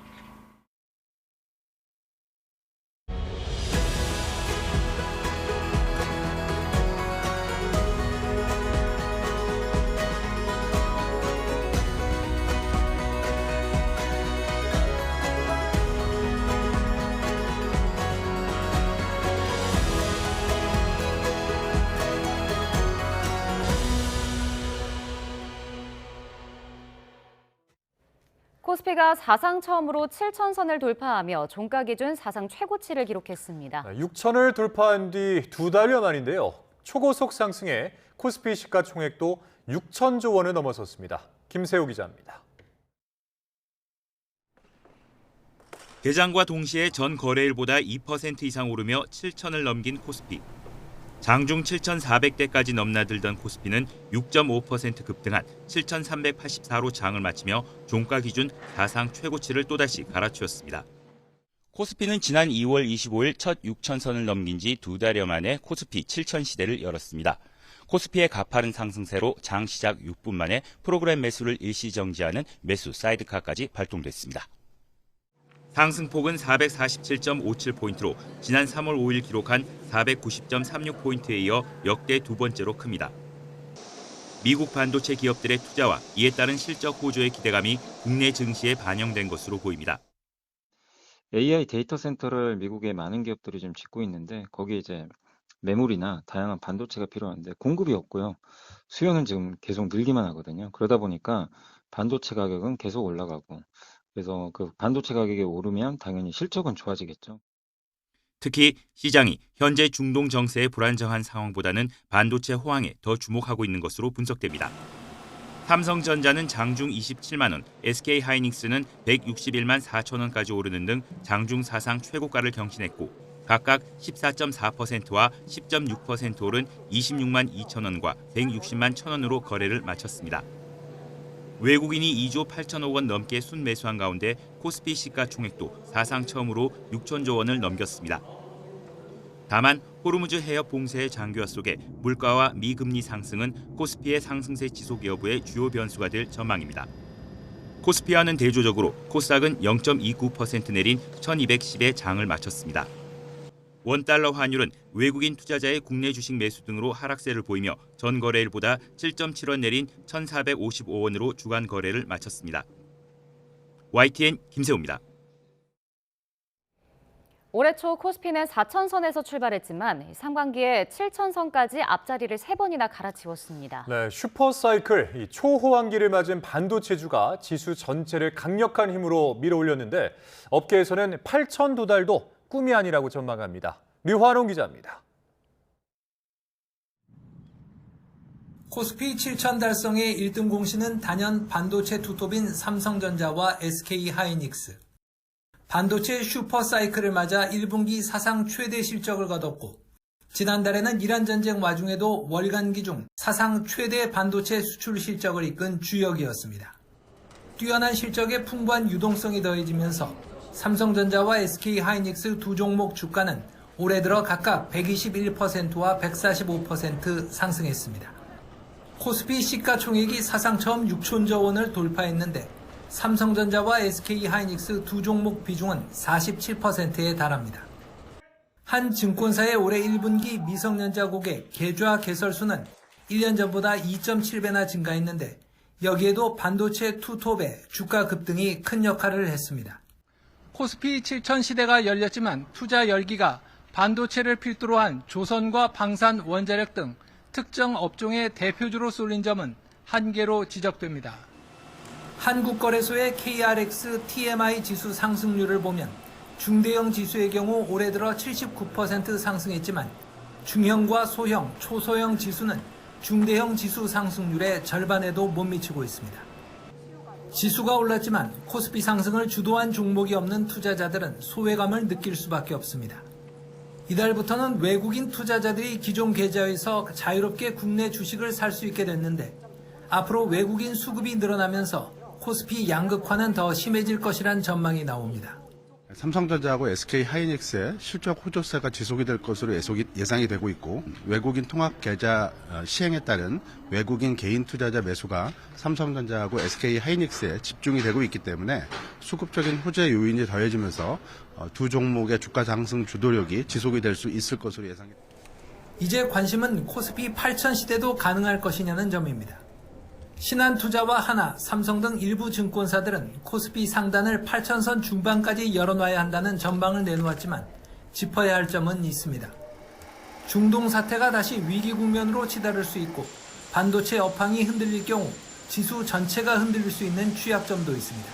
코스피가 사상 처음으로 7,000선을 돌파하며 종가 기준 사상 최고치를 기록했습니다. 6천을 돌파한 뒤 2달여 만인데요. 초고속 상승에 코스피 시가총액도 6천조 원을 넘어섰습니다. 김세호 기자입니다. 개장과 동시에 전 거래일보다 2% 이상 오르며 7천을 넘긴 코스피. 장중 7,400대까지 넘나들던 코스피는 6.5% 급등한 7,384로 장을 마치며 종가 기준 사상 최고치를 또다시 갈아치웠습니다. 코스피는 지난 2월 25일 첫 6천선을 넘긴 지 2달여 만에 코스피 7천 시대를 열었습니다. 코스피의 가파른 상승세로 장 시작 6분 만에 프로그램 매수를 일시 정지하는 매수 사이드카까지 발동됐습니다. 상승폭은 447.57포인트로 지난 3월 5일 기록한 490.36포인트에 이어 역대 두 번째로 큽니다. 미국 반도체 기업들의 투자와 이에 따른 실적 호조의 기대감이 국내 증시에 반영된 것으로 보입니다. AI 데이터 센터를 미국의 많은 기업들이 좀 짓고 있는데 거기에 이제 메모리나 다양한 반도체가 필요한데 공급이 없고요. 수요는 지금 계속 늘기만 하거든요. 그러다 보니까 반도체 가격은 계속 올라가고 그래서 그 반도체 가격이 오르면 당연히 실적은 좋아지겠죠. 특히 시장이 현재 중동 정세의 불안정한 상황보다는 반도체 호황에 더 주목하고 있는 것으로 분석됩니다. 삼성전자는 장중 27만 원, SK하이닉스는 161만 4천 원까지 오르는 등 장중 사상 최고가를 경신했고 각각 14.4%와 10.6% 오른 26만 2천 원과 160만 1천 원으로 거래를 마쳤습니다. 외국인이 2조 8천억 원 넘게 순매수한 가운데 코스피 시가총액도 사상 처음으로 6천조 원을 넘겼습니다. 다만 호르무즈 해협 봉쇄의 장기화 속에 물가와 미금리 상승은 코스피의 상승세 지속 여부의 주요 변수가 될 전망입니다. 코스피와는 대조적으로 코스닥은 0.29% 내린 1210에 장을 마쳤습니다. 원달러 환율은 외국인 투자자의 국내 주식 매수 등으로 하락세를 보이며 전 거래일보다 7.7원 내린 1,455원으로 주간 거래를 마쳤습니다. YTN 김세호입니다. 올해 초 코스피는 4,000선에서 출발했지만 상반기에 7,000선까지 앞자리를 3번이나 갈아치웠습니다. 네, 슈퍼사이클, 이 초호황기를 맞은 반도체주가 지수 전체를 강력한 힘으로 밀어올렸는데 업계에서는 8,002달도 꿈이 아니라고 전망합니다. 류환홍 기자입니다. 코스피 7천 달성의 1등 공신은 단연 반도체 투톱인 삼성전자와 SK하이닉스. 반도체 슈퍼사이클을 맞아 1분기 사상 최대 실적을 거뒀고 지난달에는 이란 전쟁 와중에도 월간 기준 사상 최대 반도체 수출 실적을 이끈 주역이었습니다. 뛰어난 실적에 풍부한 유동성이 더해지면서 삼성전자와 SK하이닉스 두 종목 주가는 올해 들어 각각 121%와 145% 상승했습니다. 코스피 시가총액이 사상 처음 6천조 원을 돌파했는데 삼성전자와 SK하이닉스 두 종목 비중은 47%에 달합니다. 한 증권사의 올해 1분기 미성년자 고객 계좌 개설수는 1년 전보다 2.7배나 증가했는데 여기에도 반도체 투톱의 주가 급등이 큰 역할을 했습니다. 코스피 7천 시대가 열렸지만 투자 열기가 반도체를 필두로 한 조선과 방산, 원자력 등 특정 업종의 대표주로 쏠린 점은 한계로 지적됩니다. 한국거래소의 KRX TMI 지수 상승률을 보면 중대형 지수의 경우 올해 들어 79% 상승했지만 중형과 소형, 초소형 지수는 중대형 지수 상승률의 절반에도 못 미치고 있습니다. 지수가 올랐지만 코스피 상승을 주도한 종목이 없는 투자자들은 소외감을 느낄 수밖에 없습니다. 이달부터는 외국인 투자자들이 기존 계좌에서 자유롭게 국내 주식을 살 수 있게 됐는데 앞으로 외국인 수급이 늘어나면서 코스피 양극화는 더 심해질 것이란 전망이 나옵니다. 삼성전자하고 SK하이닉스의 실적 호조세가 지속이 될 것으로 예상이 되고 있고 외국인 통합 계좌 시행에 따른 외국인 개인 투자자 매수가 삼성전자하고 SK하이닉스에 집중이 되고 있기 때문에 수급적인 호재 요인이 더해지면서 두 종목의 주가 상승 주도력이 지속이 될 수 있을 것으로 예상됩니다. 이제 관심은 코스피 8천 시대도 가능할 것이냐는 점입니다. 신한투자와 하나, 삼성 등 일부 증권사들은 코스피 상단을 8천선 중반까지 열어놔야 한다는 전망을 내놓았지만 짚어야 할 점은 있습니다. 중동 사태가 다시 위기 국면으로 치달을 수 있고 반도체 업황이 흔들릴 경우 지수 전체가 흔들릴 수 있는 취약점도 있습니다.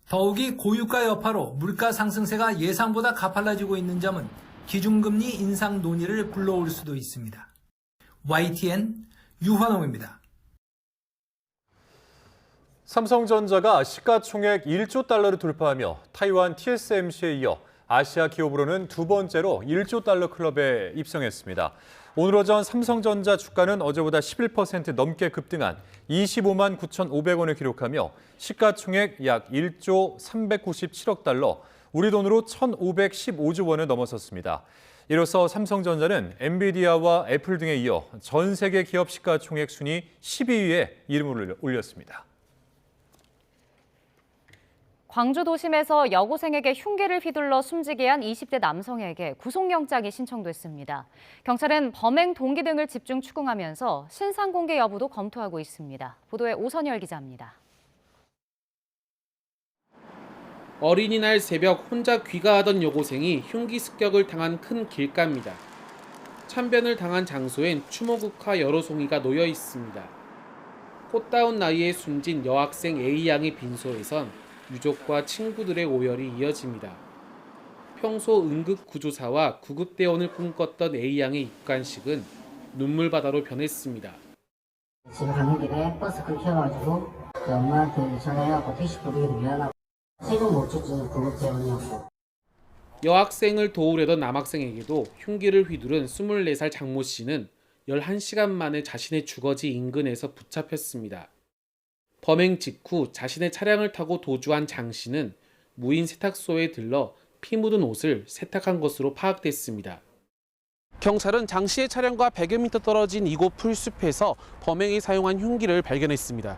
더욱이 고유가 여파로 물가 상승세가 예상보다 가팔라지고 있는 점은 기준금리 인상 논의를 불러올 수도 있습니다. YTN 유환홍입니다. 삼성전자가 시가총액 1조 달러를 돌파하며 타이완 TSMC에 이어 아시아 기업으로는 두 번째로 1조 달러 클럽에 입성했습니다. 오늘 오전 삼성전자 주가는 어제보다 11% 넘게 급등한 25만 9,500원을 기록하며 시가총액 약 1조 397억 달러, 우리 돈으로 1,515조 원을 넘어섰습니다. 이로써 삼성전자는 엔비디아와 애플 등에 이어 전 세계 기업 시가총액 순위 12위에 이름을 올렸습니다. 광주 도심에서 여고생에게 흉기를 휘둘러 숨지게 한 20대 남성에게 구속영장이 신청됐습니다. 경찰은 범행 동기 등을 집중 추궁하면서 신상 공개 여부도 검토하고 있습니다. 보도에 오선열 기자입니다. 어린이날 새벽 혼자 귀가하던 여고생이 흉기 습격을 당한 큰 길가입니다. 참변을 당한 장소엔 추모국화 여러 송이가 놓여 있습니다. 꽃다운 나이에 숨진 여학생 A양의 빈소에선 유족과 친구들의 오열이 이어집니다. 평소 응급구조사와 구급대원을 꿈꿨던 A양의 입관식은 눈물바다로 변했습니다. 집에 가는 길에 버스 끊겨가지고 엄마한테 전화해갖고 택시 부르기도 미안하고 세금 못 줬지 구급대원이었고. 여학생을 도우려던 남학생에게도 흉기를 휘두른 24살 장모 씨는 11시간 만에 자신의 주거지 인근에서 붙잡혔습니다. 범행 직후 자신의 차량을 타고 도주한 장 씨는 무인 세탁소에 들러 피 묻은 옷을 세탁한 것으로 파악됐습니다. 경찰은 장 씨의 차량과 100여 미터 떨어진 이곳 풀숲에서 범행에 사용한 흉기를 발견했습니다.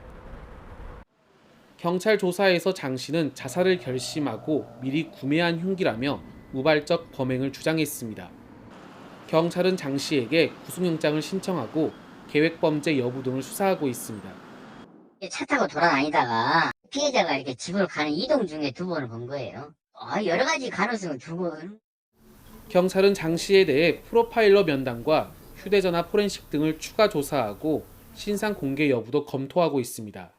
경찰 조사에서 장 씨는 자살을 결심하고 미리 구매한 흉기라며 우발적 범행을 주장했습니다. 경찰은 장 씨에게 구속영장을 신청하고 계획범죄 여부 등을 수사하고 있습니다. 차 타고 돌아다니다가 피해자가 이렇게 집으로 가는 이동 중에 두 번을 본 거예요. 여러 가지 가능성을 두고. 경찰은 장 씨에 대해 프로파일러 면담과 휴대전화 포렌식 등을 추가 조사하고 신상 공개 여부도 검토하고 있습니다.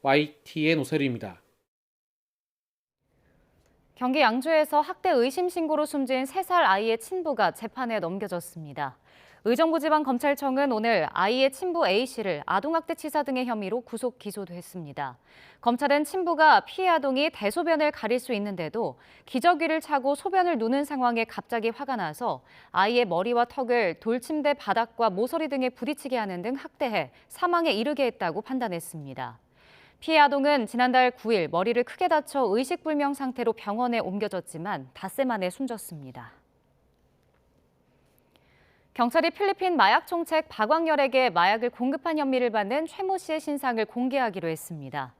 YTN 오설입니다. 경기 양주에서 학대 의심 신고로 숨진 3살 아이의 친부가 재판에 넘겨졌습니다. 의정부지방검찰청은 오늘 아이의 친부 A씨를 아동학대치사 등의 혐의로 구속 기소도 했습니다. 검찰은 친부가 피해 아동이 대소변을 가릴 수 있는데도 기저귀를 차고 소변을 누는 상황에 갑자기 화가 나서 아이의 머리와 턱을 돌침대 바닥과 모서리 등에 부딪히게 하는 등 학대해 사망에 이르게 했다고 판단했습니다. 피해 아동은 지난달 9일 머리를 크게 다쳐 의식불명 상태로 병원에 옮겨졌지만 닷새 만에 숨졌습니다. 경찰이 필리핀 마약 총책 박광렬에게 마약을 공급한 혐의를 받는 최 모 씨의 신상을 공개하기로 했습니다.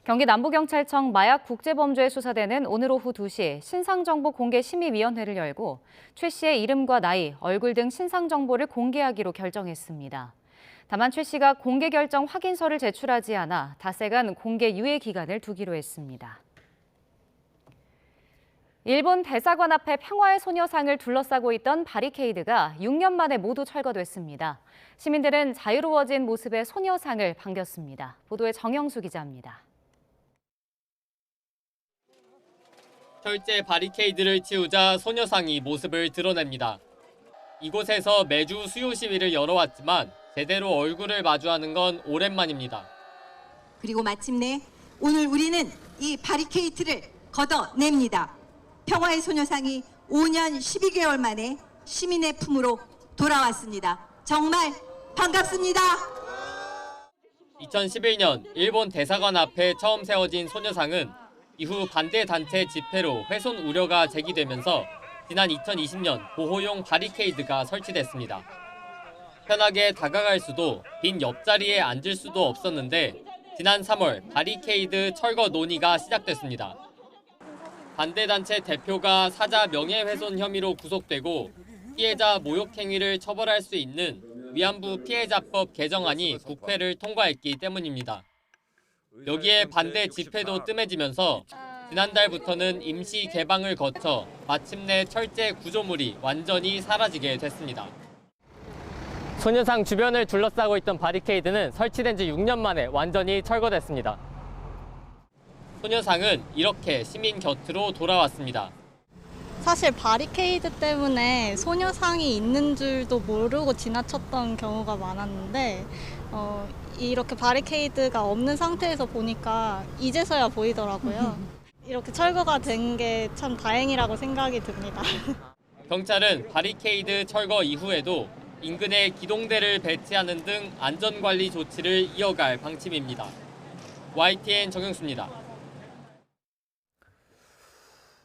경기 남부경찰청 마약국제범죄수사대는 오늘 오후 2시 신상정보공개심의위원회를 열고 최 씨의 이름과 나이, 얼굴 등 신상정보를 공개하기로 결정했습니다. 다만 최 씨가 공개 결정 확인서를 제출하지 않아 닷새간 공개 유예 기간을 두기로 했습니다. 일본 대사관 앞에 평화의 소녀상을 둘러싸고 있던 바리케이드가 6년 만에 모두 철거됐습니다. 시민들은 자유로워진 모습의 소녀상을 반겼습니다. 보도에 정영수 기자입니다. 철제 바리케이드를 치우자 소녀상이 모습을 드러냅니다. 이곳에서 매주 수요 시위를 열어왔지만 제대로 얼굴을 마주하는 건 오랜만입니다. 그리고 마침내 오늘 우리는 이 바리케이드를 걷어냅니다. 평화의 소녀상이 5년 12개월 만에 시민의 품으로 돌아왔습니다. 정말 반갑습니다. 2011년 일본 대사관 앞에 처음 세워진 소녀상은 이후 반대 단체 집회로 훼손 우려가 제기되면서 지난 2020년 보호용 바리케이드가 설치됐습니다. 편하게 다가갈 수도 빈 옆자리에 앉을 수도 없었는데 지난 3월 바리케이드 철거 논의가 시작됐습니다. 반대단체 대표가 사자 명예훼손 혐의로 구속되고 피해자 모욕 행위를 처벌할 수 있는 위안부 피해자법 개정안이 국회를 통과했기 때문입니다. 여기에 반대 집회도 뜸해지면서 지난달부터는 임시 개방을 거쳐 마침내 철제 구조물이 완전히 사라지게 됐습니다. 소녀상 주변을 둘러싸고 있던 바리케이드는 설치된 지 6년 만에 완전히 철거됐습니다. 소녀상은 이렇게 시민 곁으로 돌아왔습니다. 사실 바리케이드 때문에 소녀상이 있는 줄도 모르고 지나쳤던 경우가 많았는데 이렇게 바리케이드가 없는 상태에서 보니까 이제서야 보이더라고요. 이렇게 철거가 된 게 참 다행이라고 생각이 듭니다. 경찰은 바리케이드 철거 이후에도 인근에 기동대를 배치하는 등 안전관리 조치를 이어갈 방침입니다. YTN 정영수입니다.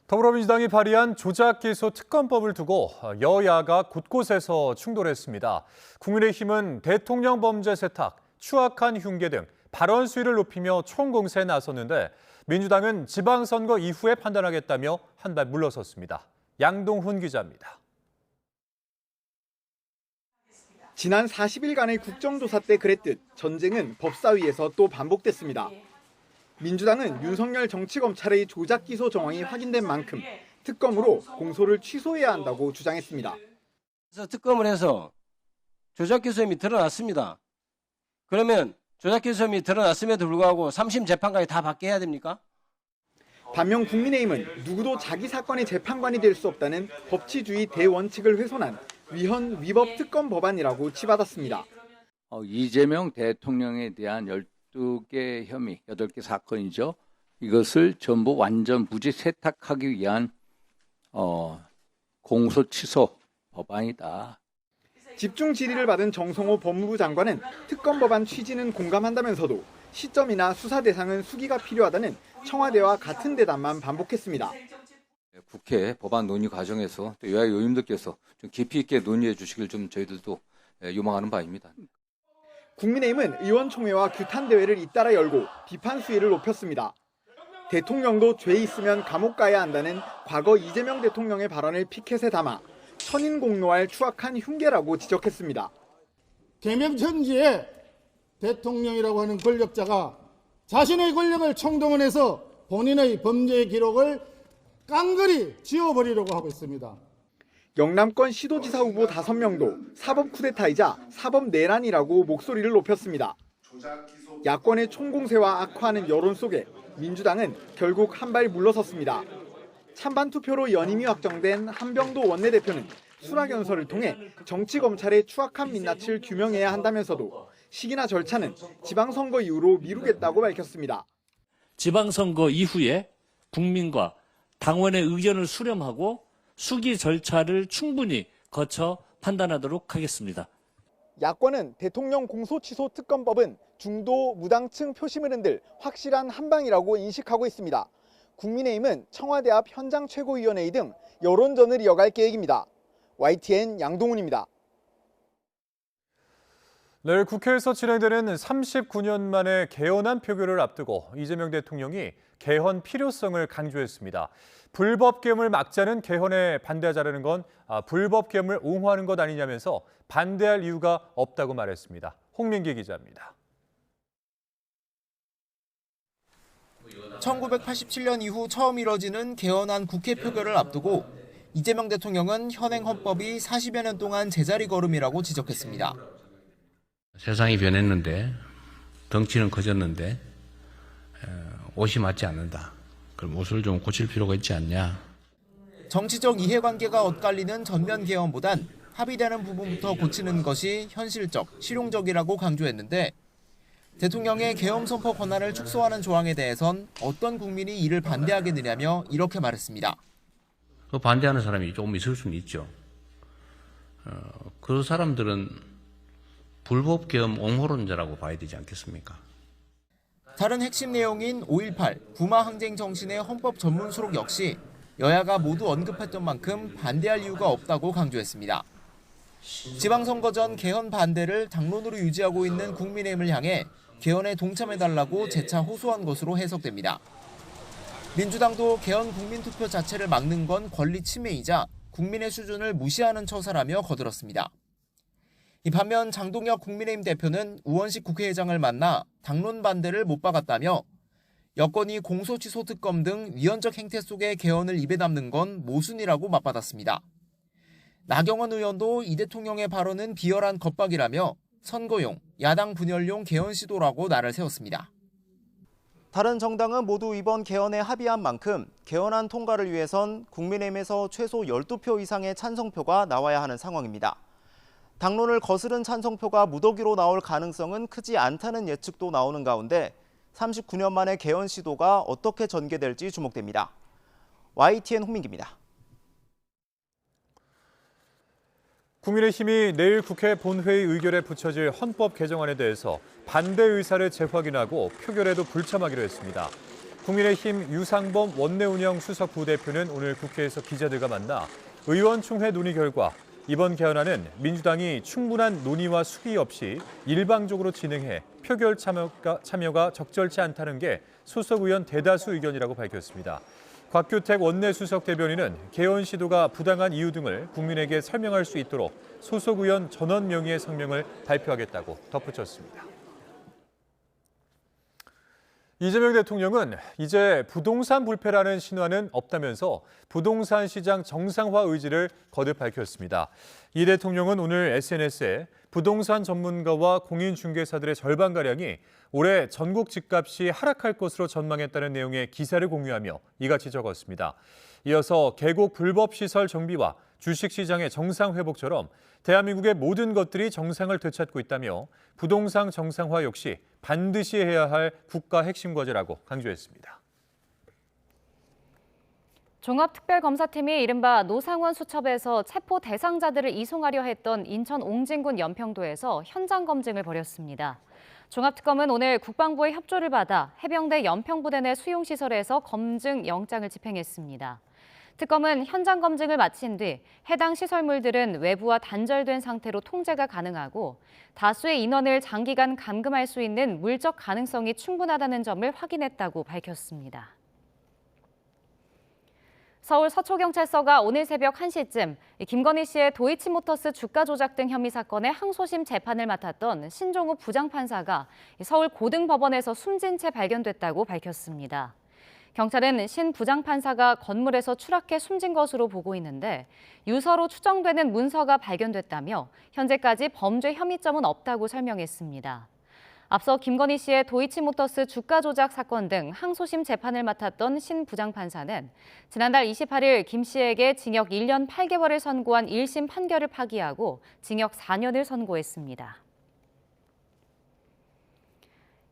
더불어민주당이 발의한 조작기소 특검법을 두고 여야가 곳곳에서 충돌했습니다. 국민의힘은 대통령 범죄 세탁, 추악한 흉계 등 발언 수위를 높이며 총공세에 나섰는데 민주당은 지방선거 이후에 판단하겠다며 한발 물러섰습니다. 양동훈 기자입니다. 지난 40일간의 국정조사 때 그랬듯 전쟁은 법사위에서 또 반복됐습니다. 민주당은 윤석열 정치검찰의 조작기소 정황이 확인된 만큼 특검으로 공소를 취소해야 한다고 주장했습니다. 그래서 특검을 해서 조작기소 혐의 드러났습니다. 그러면 조작기소 혐의 드러났음에도 불구하고 3심 재판까지 다 받게 해야 됩니까? 반면 국민의힘은 누구도 자기 사건의 재판관이 될 수 없다는 법치주의 대원칙을 훼손한 위헌 위법 특검 법안이라고 치받았습니다. 이재명 대통령에 대한 12개 혐의, 8개 사건이죠. 이것을 전부 완전 무죄 세탁하기 위한 공소 취소 법안이다. 집중 질의를 받은 정성호 법무부 장관은 특검 법안 취지는 공감한다면서도 시점이나 수사 대상은 수기가 필요하다는 청와대와 같은 대답만 반복했습니다. 국회 법안 논의 과정에서 또 여야 의원님들께서 좀 깊이 있게 논의해 주시길 좀 저희들도 요망하는 바입니다. 국민의힘은 의원총회와 규탄대회를 잇따라 열고 비판 수위를 높였습니다. 대통령도 죄 있으면 감옥 가야 한다는 과거 이재명 대통령의 발언을 피켓에 담아 천인공노할 추악한 흉계라고 지적했습니다. 개명천지에 대통령이라고 하는 권력자가 자신의 권력을 총동원해서 본인의 범죄 기록을 깡그리 지워버리려고 하고 있습니다. 영남권 시도지사 후보 5명도 사법 쿠데타이자 사법 내란이라고 목소리를 높였습니다. 야권의 총공세와 악화하는 여론 속에 민주당은 결국 한 발 물러섰습니다. 찬반 투표로 연임이 확정된 한병도 원내대표는 수락연설을 통해 정치검찰의 추악한 민낯을 규명해야 한다면서도 시기나 절차는 지방선거 이후로 미루겠다고 밝혔습니다. 지방선거 이후에 국민과 당원의 의견을 수렴하고 수기 절차를 충분히 거쳐 판단하도록 하겠습니다. 야권은 대통령 공소취소 특검법은 중도 무당층 표심을 흔들 확실한 한방이라고 인식하고 있습니다. 국민의힘은 청와대 앞 현장 최고위원회의 등 여론전을 이어갈 계획입니다. YTN 양동훈입니다. 내일 국회에서 진행되는 39년 만에 개헌안 표결을 앞두고 이재명 대통령이 개헌 필요성을 강조했습니다. 불법 계엄을 막자는 개헌에 반대하자는 건 불법 계엄을 옹호하는 것 아니냐면서 반대할 이유가 없다고 말했습니다. 홍민기 기자입니다. 1987년 이후 처음 이뤄지는 개헌안 국회 표결을 앞두고 이재명 대통령은 현행 헌법이 40여 년 동안 제자리 걸음이라고 지적했습니다. 세상이 변했는데 덩치는 커졌는데 옷이 맞지 않는다. 그럼 옷을 좀 고칠 필요가 있지 않냐. 정치적 이해관계가 엇갈리는 전면 개헌보단 합의되는 부분부터 고치는 것이 현실적, 실용적이라고 강조했는데 대통령의 계엄 선포 권한을 축소하는 조항에 대해선 어떤 국민이 이를 반대하겠느냐며 이렇게 말했습니다. 그 반대하는 사람이 조금 있을 수는 있죠. 그 사람들은 불법 계엄 옹호론자라고 봐야 되지 않겠습니까? 다른 핵심 내용인 5.18 부마 항쟁 정신의 헌법 전문 수록 역시 여야가 모두 언급했던 만큼 반대할 이유가 없다고 강조했습니다. 지방선거 전 개헌 반대를 당론으로 유지하고 있는 국민의힘을 향해 개헌에 동참해달라고 재차 호소한 것으로 해석됩니다. 민주당도 개헌 국민투표 자체를 막는 건 권리 침해이자 국민의 수준을 무시하는 처사라며 거들었습니다. 이 반면 장동혁 국민의힘 대표는 우원식 국회의장을 만나 당론 반대를 못 박았다며 여권이 공소취소 특검 등 위헌적 행태 속에 개헌을 입에 담는 건 모순이라고 맞받았습니다. 나경원 의원도 이 대통령의 발언은 비열한 겁박이라며 선거용, 야당 분열용 개헌 시도라고 날을 세웠습니다. 다른 정당은 모두 이번 개헌에 합의한 만큼 개헌안 통과를 위해선 국민의힘에서 최소 12표 이상의 찬성표가 나와야 하는 상황입니다. 당론을 거스른 찬성표가 무더기로 나올 가능성은 크지 않다는 예측도 나오는 가운데 39년 만의 개헌 시도가 어떻게 전개될지 주목됩니다. YTN 홍민기입니다. 국민의힘이 내일 국회 본회의 의결에 붙여질 헌법 개정안에 대해서 반대 의사를 재확인하고 표결에도 불참하기로 했습니다. 국민의힘 유상범 원내운영 수석 부대표는 오늘 국회에서 기자들과 만나 의원총회 논의 결과 이번 개헌안은 민주당이 충분한 논의와 수기 없이 일방적으로 진행해 표결 참여가 적절치 않다는 게 소속 의원 대다수 의견이라고 밝혔습니다. 곽규택 원내수석 대변인은 개헌 시도가 부당한 이유 등을 국민에게 설명할 수 있도록 소속 의원 전원 명의의 성명을 발표하겠다고 덧붙였습니다. 이재명 대통령은 이제 부동산 불패라는 신화는 없다면서 부동산 시장 정상화 의지를 거듭 밝혔습니다. 이 대통령은 오늘 SNS에 부동산 전문가와 공인중개사들의 절반가량이 올해 전국 집값이 하락할 것으로 전망했다는 내용의 기사를 공유하며 이같이 적었습니다. 이어서 계곡 불법 시설 정비와 주식시장의 정상 회복처럼 대한민국의 모든 것들이 정상을 되찾고 있다며 부동산 정상화 역시 반드시 해야 할 국가 핵심 과제라고 강조했습니다. 종합특별검사팀이 이른바 노상원 수첩에서 체포 대상자들을 이송하려 했던 인천 옹진군 연평도에서 현장 검증을 벌였습니다. 종합특검은 오늘 국방부의 협조를 받아 해병대 연평부대 내 수용시설에서 검증 영장을 집행했습니다. 특검은 현장 검증을 마친 뒤 해당 시설물들은 외부와 단절된 상태로 통제가 가능하고 다수의 인원을 장기간 감금할 수 있는 물적 가능성이 충분하다는 점을 확인했다고 밝혔습니다. 서울 서초경찰서가 오늘 새벽 1시쯤 김건희 씨의 도이치모터스 주가 조작 등 혐의 사건의 항소심 재판을 맡았던 신종욱 부장판사가 서울 고등법원에서 숨진 채 발견됐다고 밝혔습니다. 경찰은 신 부장판사가 건물에서 추락해 숨진 것으로 보고 있는데 유서로 추정되는 문서가 발견됐다며 현재까지 범죄 혐의점은 없다고 설명했습니다. 앞서 김건희 씨의 도이치모터스 주가 조작 사건 등 항소심 재판을 맡았던 신 부장판사는 지난달 28일 김 씨에게 징역 1년 8개월을 선고한 1심 판결을 파기하고 징역 4년을 선고했습니다.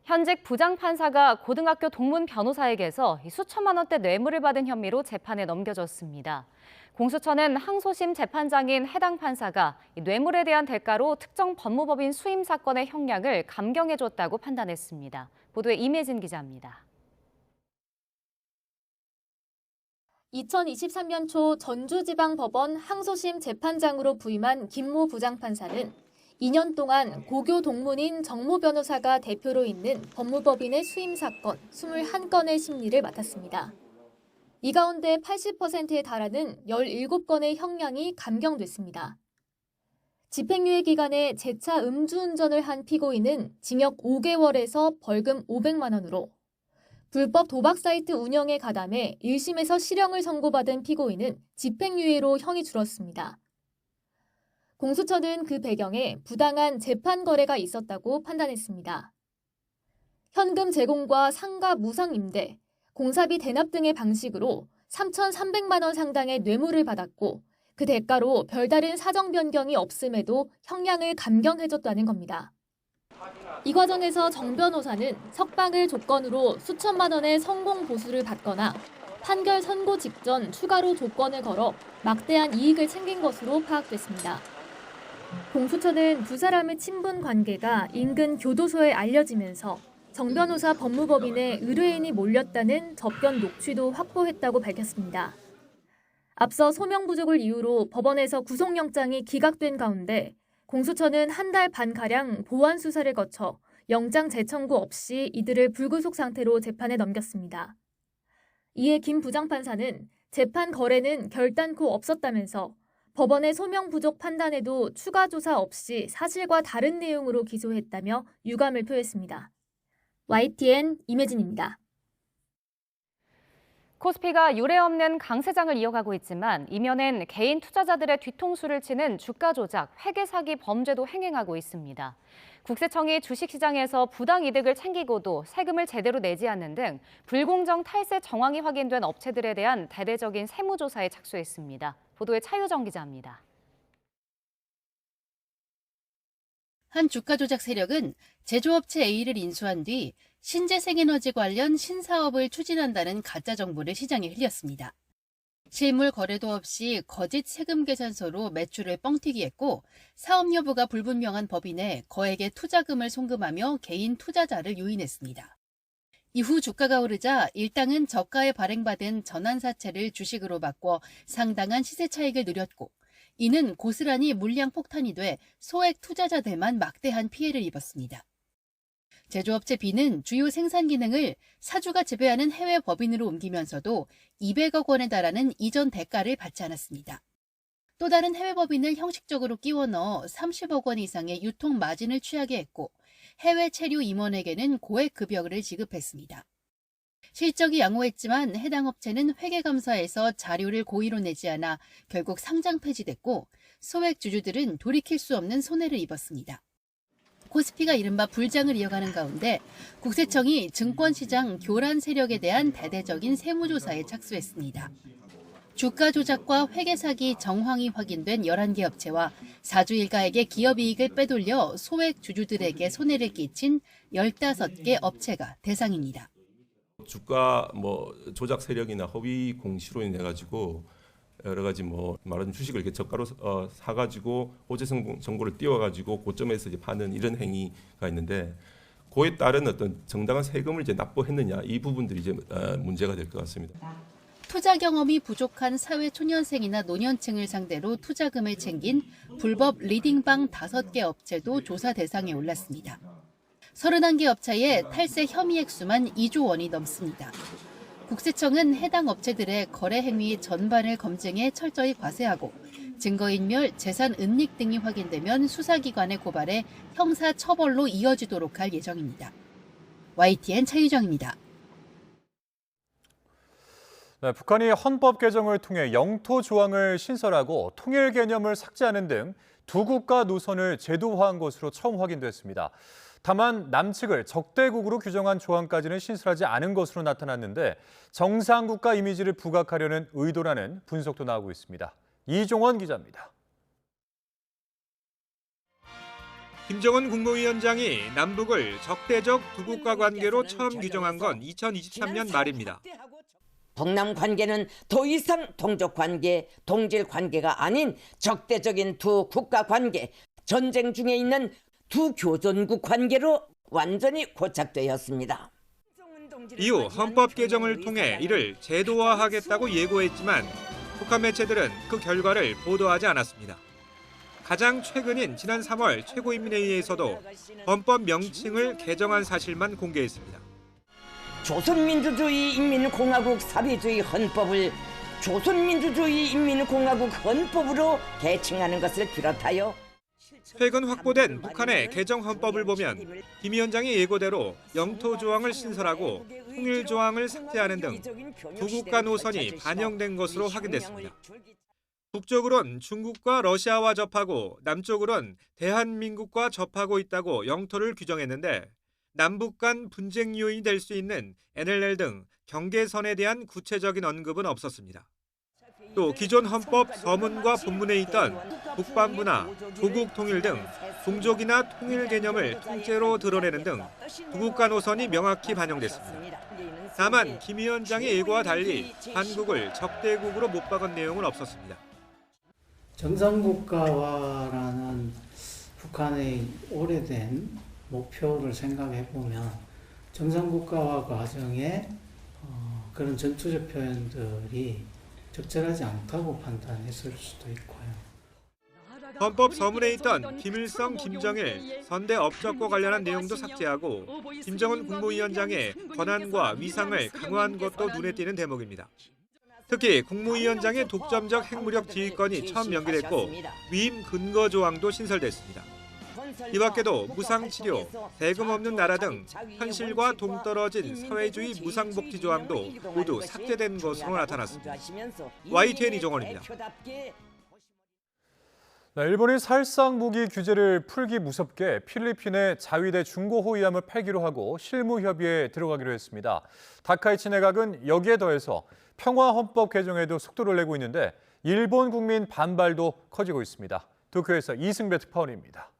현직 부장판사가 고등학교 동문 변호사에게서 수천만 원대 뇌물을 받은 혐의로 재판에 넘겨졌습니다. 공수처는 항소심 재판장인 해당 판사가 뇌물에 대한 대가로 특정 법무법인 수임 사건의 형량을 감경해줬다고 판단했습니다. 보도에 임혜진 기자입니다. 2023년 초 전주지방법원 항소심 재판장으로 부임한 김모 부장판사는 2년 동안 고교 동문인 정모 변호사가 대표로 있는 법무법인의 수임 사건 21건의 심리를 맡았습니다. 이 가운데 80%에 달하는 17건의 형량이 감경됐습니다. 집행유예 기간에 재차 음주운전을 한 피고인은 징역 5개월에서 벌금 500만 원으로 불법 도박 사이트 운영에 가담해 1심에서 실형을 선고받은 피고인은 집행유예로 형이 줄었습니다. 공수처는 그 배경에 부당한 재판 거래가 있었다고 판단했습니다. 현금 제공과 상가 무상 임대, 공사비 대납 등의 방식으로 3,300만 원 상당의 뇌물을 받았고 그 대가로 별다른 사정 변경이 없음에도 형량을 감경해줬다는 겁니다. 이 과정에서 정 변호사는 석방을 조건으로 수천만 원의 성공 보수를 받거나 판결 선고 직전 추가로 조건을 걸어 막대한 이익을 챙긴 것으로 파악됐습니다. 공수처는 두 사람의 친분 관계가 인근 교도소에 알려지면서 정 변호사 법무법인에 의뢰인이 몰렸다는 접견 녹취도 확보했다고 밝혔습니다. 앞서 소명 부족을 이유로 법원에서 구속영장이 기각된 가운데 공수처는 한 달 반가량 보완 수사를 거쳐 영장 재청구 없이 이들을 불구속 상태로 재판에 넘겼습니다. 이에 김 부장판사는 재판 거래는 결단코 없었다면서 법원의 소명 부족 판단에도 추가 조사 없이 사실과 다른 내용으로 기소했다며 유감을 표했습니다. YTN 임혜진입니다. 코스피가 유례없는 강세장을 이어가고 있지만 이면엔 개인 투자자들의 뒤통수를 치는 주가 조작, 회계 사기 범죄도 행행하고 있습니다. 국세청이 주식시장에서 부당 이득을 챙기고도 세금을 제대로 내지 않는 등 불공정 탈세 정황이 확인된 업체들에 대한 대대적인 세무조사에 착수했습니다. 보도에 차유정 기자입니다. 한 주가 조작 세력은 제조업체 A를 인수한 뒤 신재생에너지 관련 신사업을 추진한다는 가짜 정보를 시장에 흘렸습니다. 실물 거래도 없이 거짓 세금 계산서로 매출을 뻥튀기했고 사업 여부가 불분명한 법인에 거액의 투자금을 송금하며 개인 투자자를 유인했습니다. 이후 주가가 오르자 일당은 저가에 발행받은 전환사채를 주식으로 바꿔 상당한 시세 차익을 누렸고 이는 고스란히 물량 폭탄이 돼 소액 투자자들만 막대한 피해를 입었습니다. 제조업체 B는 주요 생산 기능을 사주가 지배하는 해외 법인으로 옮기면서도 200억 원에 달하는 이전 대가를 받지 않았습니다. 또 다른 해외 법인을 형식적으로 끼워 넣어 30억 원 이상의 유통 마진을 취하게 했고 해외 체류 임원에게는 고액 급여를 지급했습니다. 실적이 양호했지만 해당 업체는 회계감사에서 자료를 고의로 내지 않아 결국 상장 폐지됐고 소액 주주들은 돌이킬 수 없는 손해를 입었습니다. 코스피가 이른바 불장을 이어가는 가운데 국세청이 증권시장 교란 세력에 대한 대대적인 세무조사에 착수했습니다. 주가 조작과 회계 사기 정황이 확인된 11개 업체와 사주 일가에게 기업이익을 빼돌려 소액 주주들에게 손해를 끼친 15개 업체가 대상입니다. 주가 조작 세력이나 허위 공시로 인해 가지고 여러 가지 말하자면 주식을 이렇게 저가로 사가지고 호재성 정보를 띄워가지고 고점에서 이제 파는 이런 행위가 있는데 그에 따른 어떤 정당한 세금을 이제 납부했느냐 이 부분들이 이제 문제가 될 것 같습니다. 투자 경험이 부족한 사회 초년생이나 노년층을 상대로 투자금을 챙긴 불법 리딩방 5개 업체도 조사 대상에 올랐습니다. 31개 업체의 탈세 혐의 액수만 2조 원이 넘습니다. 국세청은 해당 업체들의 거래 행위 전반을 검증해 철저히 과세하고 증거인멸, 재산 은닉 등이 확인되면 수사기관에 고발해 형사 처벌로 이어지도록 할 예정입니다. YTN 차유정입니다. 네, 북한이 헌법 개정을 통해 영토 조항을 신설하고 통일 개념을 삭제하는 등 두 국가 노선을 제도화한 것으로 처음 확인됐습니다. 다만 남측을 적대국으로 규정한 조항까지는 신설하지 않은 것으로 나타났는데 정상국가 이미지를 부각하려는 의도라는 분석도 나오고 있습니다. 이종원 기자입니다. 김정은 국무위원장이 남북을 적대적 두 국가 관계로 처음 규정한 건 2023년 말입니다. 북남 관계는 더 이상 동족 관계, 동질 관계가 아닌 적대적인 두 국가 관계, 전쟁 중에 있는 두 교전국 관계로 완전히 고착되었습니다. 이후 헌법 개정을 통해 이를 제도화하겠다고 예고했지만 북한 매체들은 그 결과를 보도하지 않았습니다. 가장 최근인 지난 3월 최고인민회의에서도 헌법 명칭을 개정한 사실만 공개했습니다. 조선민주주의 인민공화국 사회주의 헌법을 조선민주주의 인민공화국 헌법으로 개칭하는 것을 비롯하여 최근 확보된 북한의 개정 헌법을 보면 김 위원장의 예고대로 영토 조항을 신설하고 통일 조항을 삭제하는 등 두 국가 노선이 반영된 것으로 확인됐습니다. 북쪽으론 중국과 러시아와 접하고 남쪽으론 대한민국과 접하고 있다고 영토를 규정했는데 남북 간 분쟁 요인이 될 수 있는 NLL 등 경계선에 대한 구체적인 언급은 없었습니다. 또 기존 헌법 서문과 본문에 있던 국방부나 조국 통일 등 종족이나 통일 개념을 통째로 드러내는 등 두 국가 노선이 명확히 반영됐습니다. 다만 김 위원장의 예고와 달리 한국을 적대국으로 못 박은 내용은 없었습니다. 정상국가화라는 북한의 오래된 목표를 생각해 보면 정상국가화 과정에 그런 전투적 표현들이 적절하지 않다고 판단했을 수도 있고요. 헌법 서문에 있던 김일성, 김정일, 선대 업적과 관련한 내용도 삭제하고 김정은 국무위원장의 권한과 위상을 강화한 것도 눈에 띄는 대목입니다. 특히 국무위원장의 독점적 핵무력 지휘권이 처음 연결됐고 위임 근거 조항도 신설됐습니다. 이 밖에도 무상치료, 세금 없는 나라 등 현실과 동떨어진 사회주의 무상복지 조항도 모두 삭제된 것으로 나타났습니다. YTN 이종원입니다. 일본이 살상 무기 규제를 풀기 무섭게 필리핀에 자위대 중고 호위함을 팔기로 하고 실무 협의에 들어가기로 했습니다. 다카이치 내각은 여기에 더해서 평화헌법 개정에도 속도를 내고 있는데 일본 국민 반발도 커지고 있습니다. 도쿄에서 이승배 특파원입니다.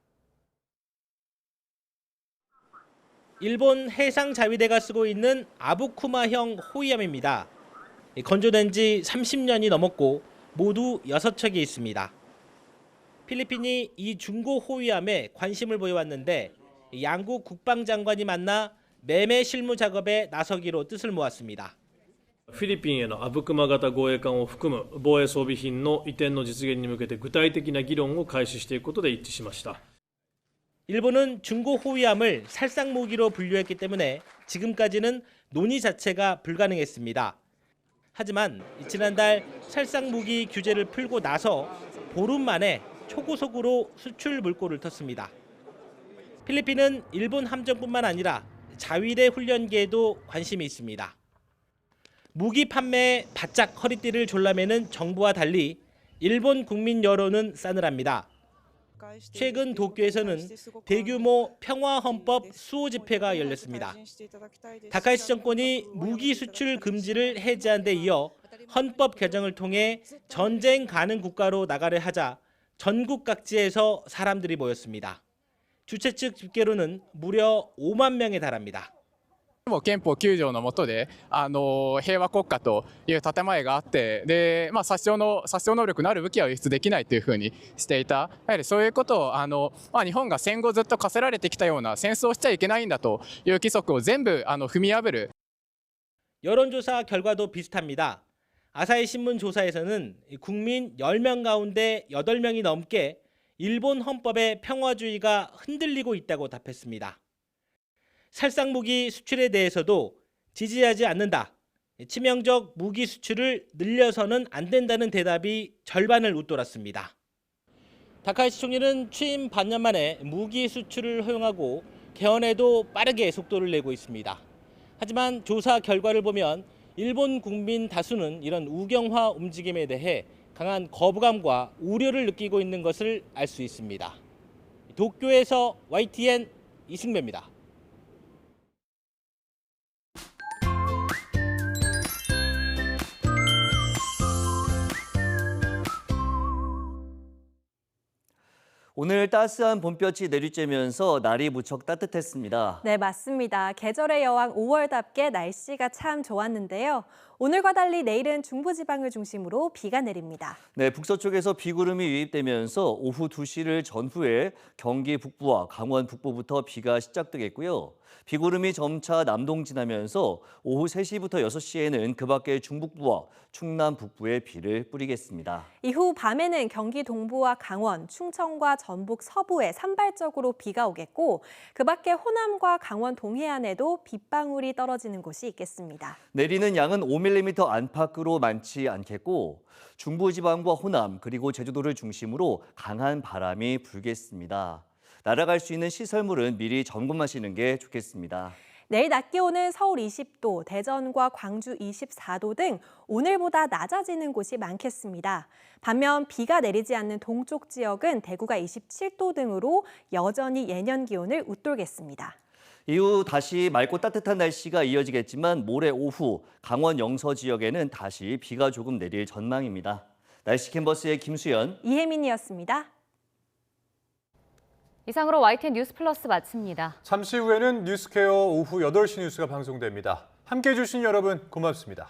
일본 해상자위대가 쓰고 있는 아부쿠마형 호위함입니다. 건조된 지 30년이 넘었고 모두 6척이 있습니다. 필리핀이 이 중고 호위함에 관심을 보여왔는데 양국 국방장관이 만나 매매 실무 작업에 나서기로 뜻을 모았습니다. フィリピンへのアブクマ型護衛艦を含む防衛装備品の移転の実現に向けて具体的な議論を開始していくことで一致しました。 일본은 중고 호위함을 살상 무기로 분류했기 때문에 지금까지는 논의 자체가 불가능했습니다. 하지만 지난달 살상 무기 규제를 풀고 나서 보름 만에 초고속으로 수출 물꼬를 텄습니다. 필리핀은 일본 함정뿐만 아니라 자위대 훈련계에도 관심이 있습니다. 무기 판매에 바짝 허리띠를 졸라매는 정부와 달리 일본 국민 여론은 싸늘합니다. 최근 도쿄에서는 대규모 평화헌법 수호 집회가 열렸습니다. 다카이치 정권이 무기 수출 금지를 해제한 데 이어 헌법 개정을 통해 전쟁 가능 국가로 나가려 하자 전국 각지에서 사람들이 모였습니다. 주최 측 집계로는 무려 5만 명에 달합니다. 憲法9条の下で平和国家という建前があって、で殺傷能力のある武器は輸出できないというふうにしていた。やはりそういうことを日本が戦後ずっと課せられてきたような戦争をしちゃいけないんだという規則を全部踏み破る。 여론조사 결과도 비슷합니다. 아사히 신문 조사에서는 국민 10명 가운데 8명이 넘게 일본 헌법의 평화주의가 흔들리고 있다고 답했습니다. 살상무기 수출에 대해서도 지지하지 않는다. 치명적 무기 수출을 늘려서는 안 된다는 대답이 절반을 웃돌았습니다. 다카이치 총리는 취임 반년 만에 무기 수출을 허용하고 개헌에도 빠르게 속도를 내고 있습니다. 하지만 조사 결과를 보면 일본 국민 다수는 이런 우경화 움직임에 대해 강한 거부감과 우려를 느끼고 있는 것을 알 수 있습니다. 도쿄에서 YTN 이승배입니다. 오늘 따스한 봄볕이 내리쬐면서 날이 무척 따뜻했습니다. 네, 맞습니다. 계절의 여왕 5월답게 날씨가 참 좋았는데요. 오늘과 달리 내일은 중부지방을 중심으로 비가 내립니다. 네, 북서쪽에서 비구름이 유입되면서 오후 2시를 전후에 경기 북부와 강원 북부부터 비가 시작되겠고요. 비구름이 점차 남동진하면서 오후 3시부터 6시에는 그 밖의 중북부와 충남 북부에 비를 뿌리겠습니다. 이후 밤에는 경기 동부와 강원, 충청과 전북 서부에 산발적으로 비가 오겠고 그 밖에 호남과 강원 동해안에도 빗방울이 떨어지는 곳이 있겠습니다. 내리는 양은 5mm 5mm 안팎으로 많지 않겠고 중부지방과 호남 그리고 제주도를 중심으로 강한 바람이 불겠습니다. 날아갈 수 있는 시설물은 미리 점검하시는 게 좋겠습니다. 내일 낮 기온은 서울 20도, 대전과 광주 24도 등 오늘보다 낮아지는 곳이 많겠습니다. 반면 비가 내리지 않는 동쪽 지역은 대구가 27도 등으로 여전히 예년 기온을 웃돌겠습니다. 이후 다시 맑고 따뜻한 날씨가 이어지겠지만 모레 오후 강원 영서 지역에는 다시 비가 조금 내릴 전망입니다. 날씨 캔버스의 김수연, 이혜민이었습니다. 이상으로 YTN 뉴스 플러스 마칩니다. 잠시 후에는 뉴스케어 오후 8시 뉴스가 방송됩니다. 함께해 주신 여러분 고맙습니다.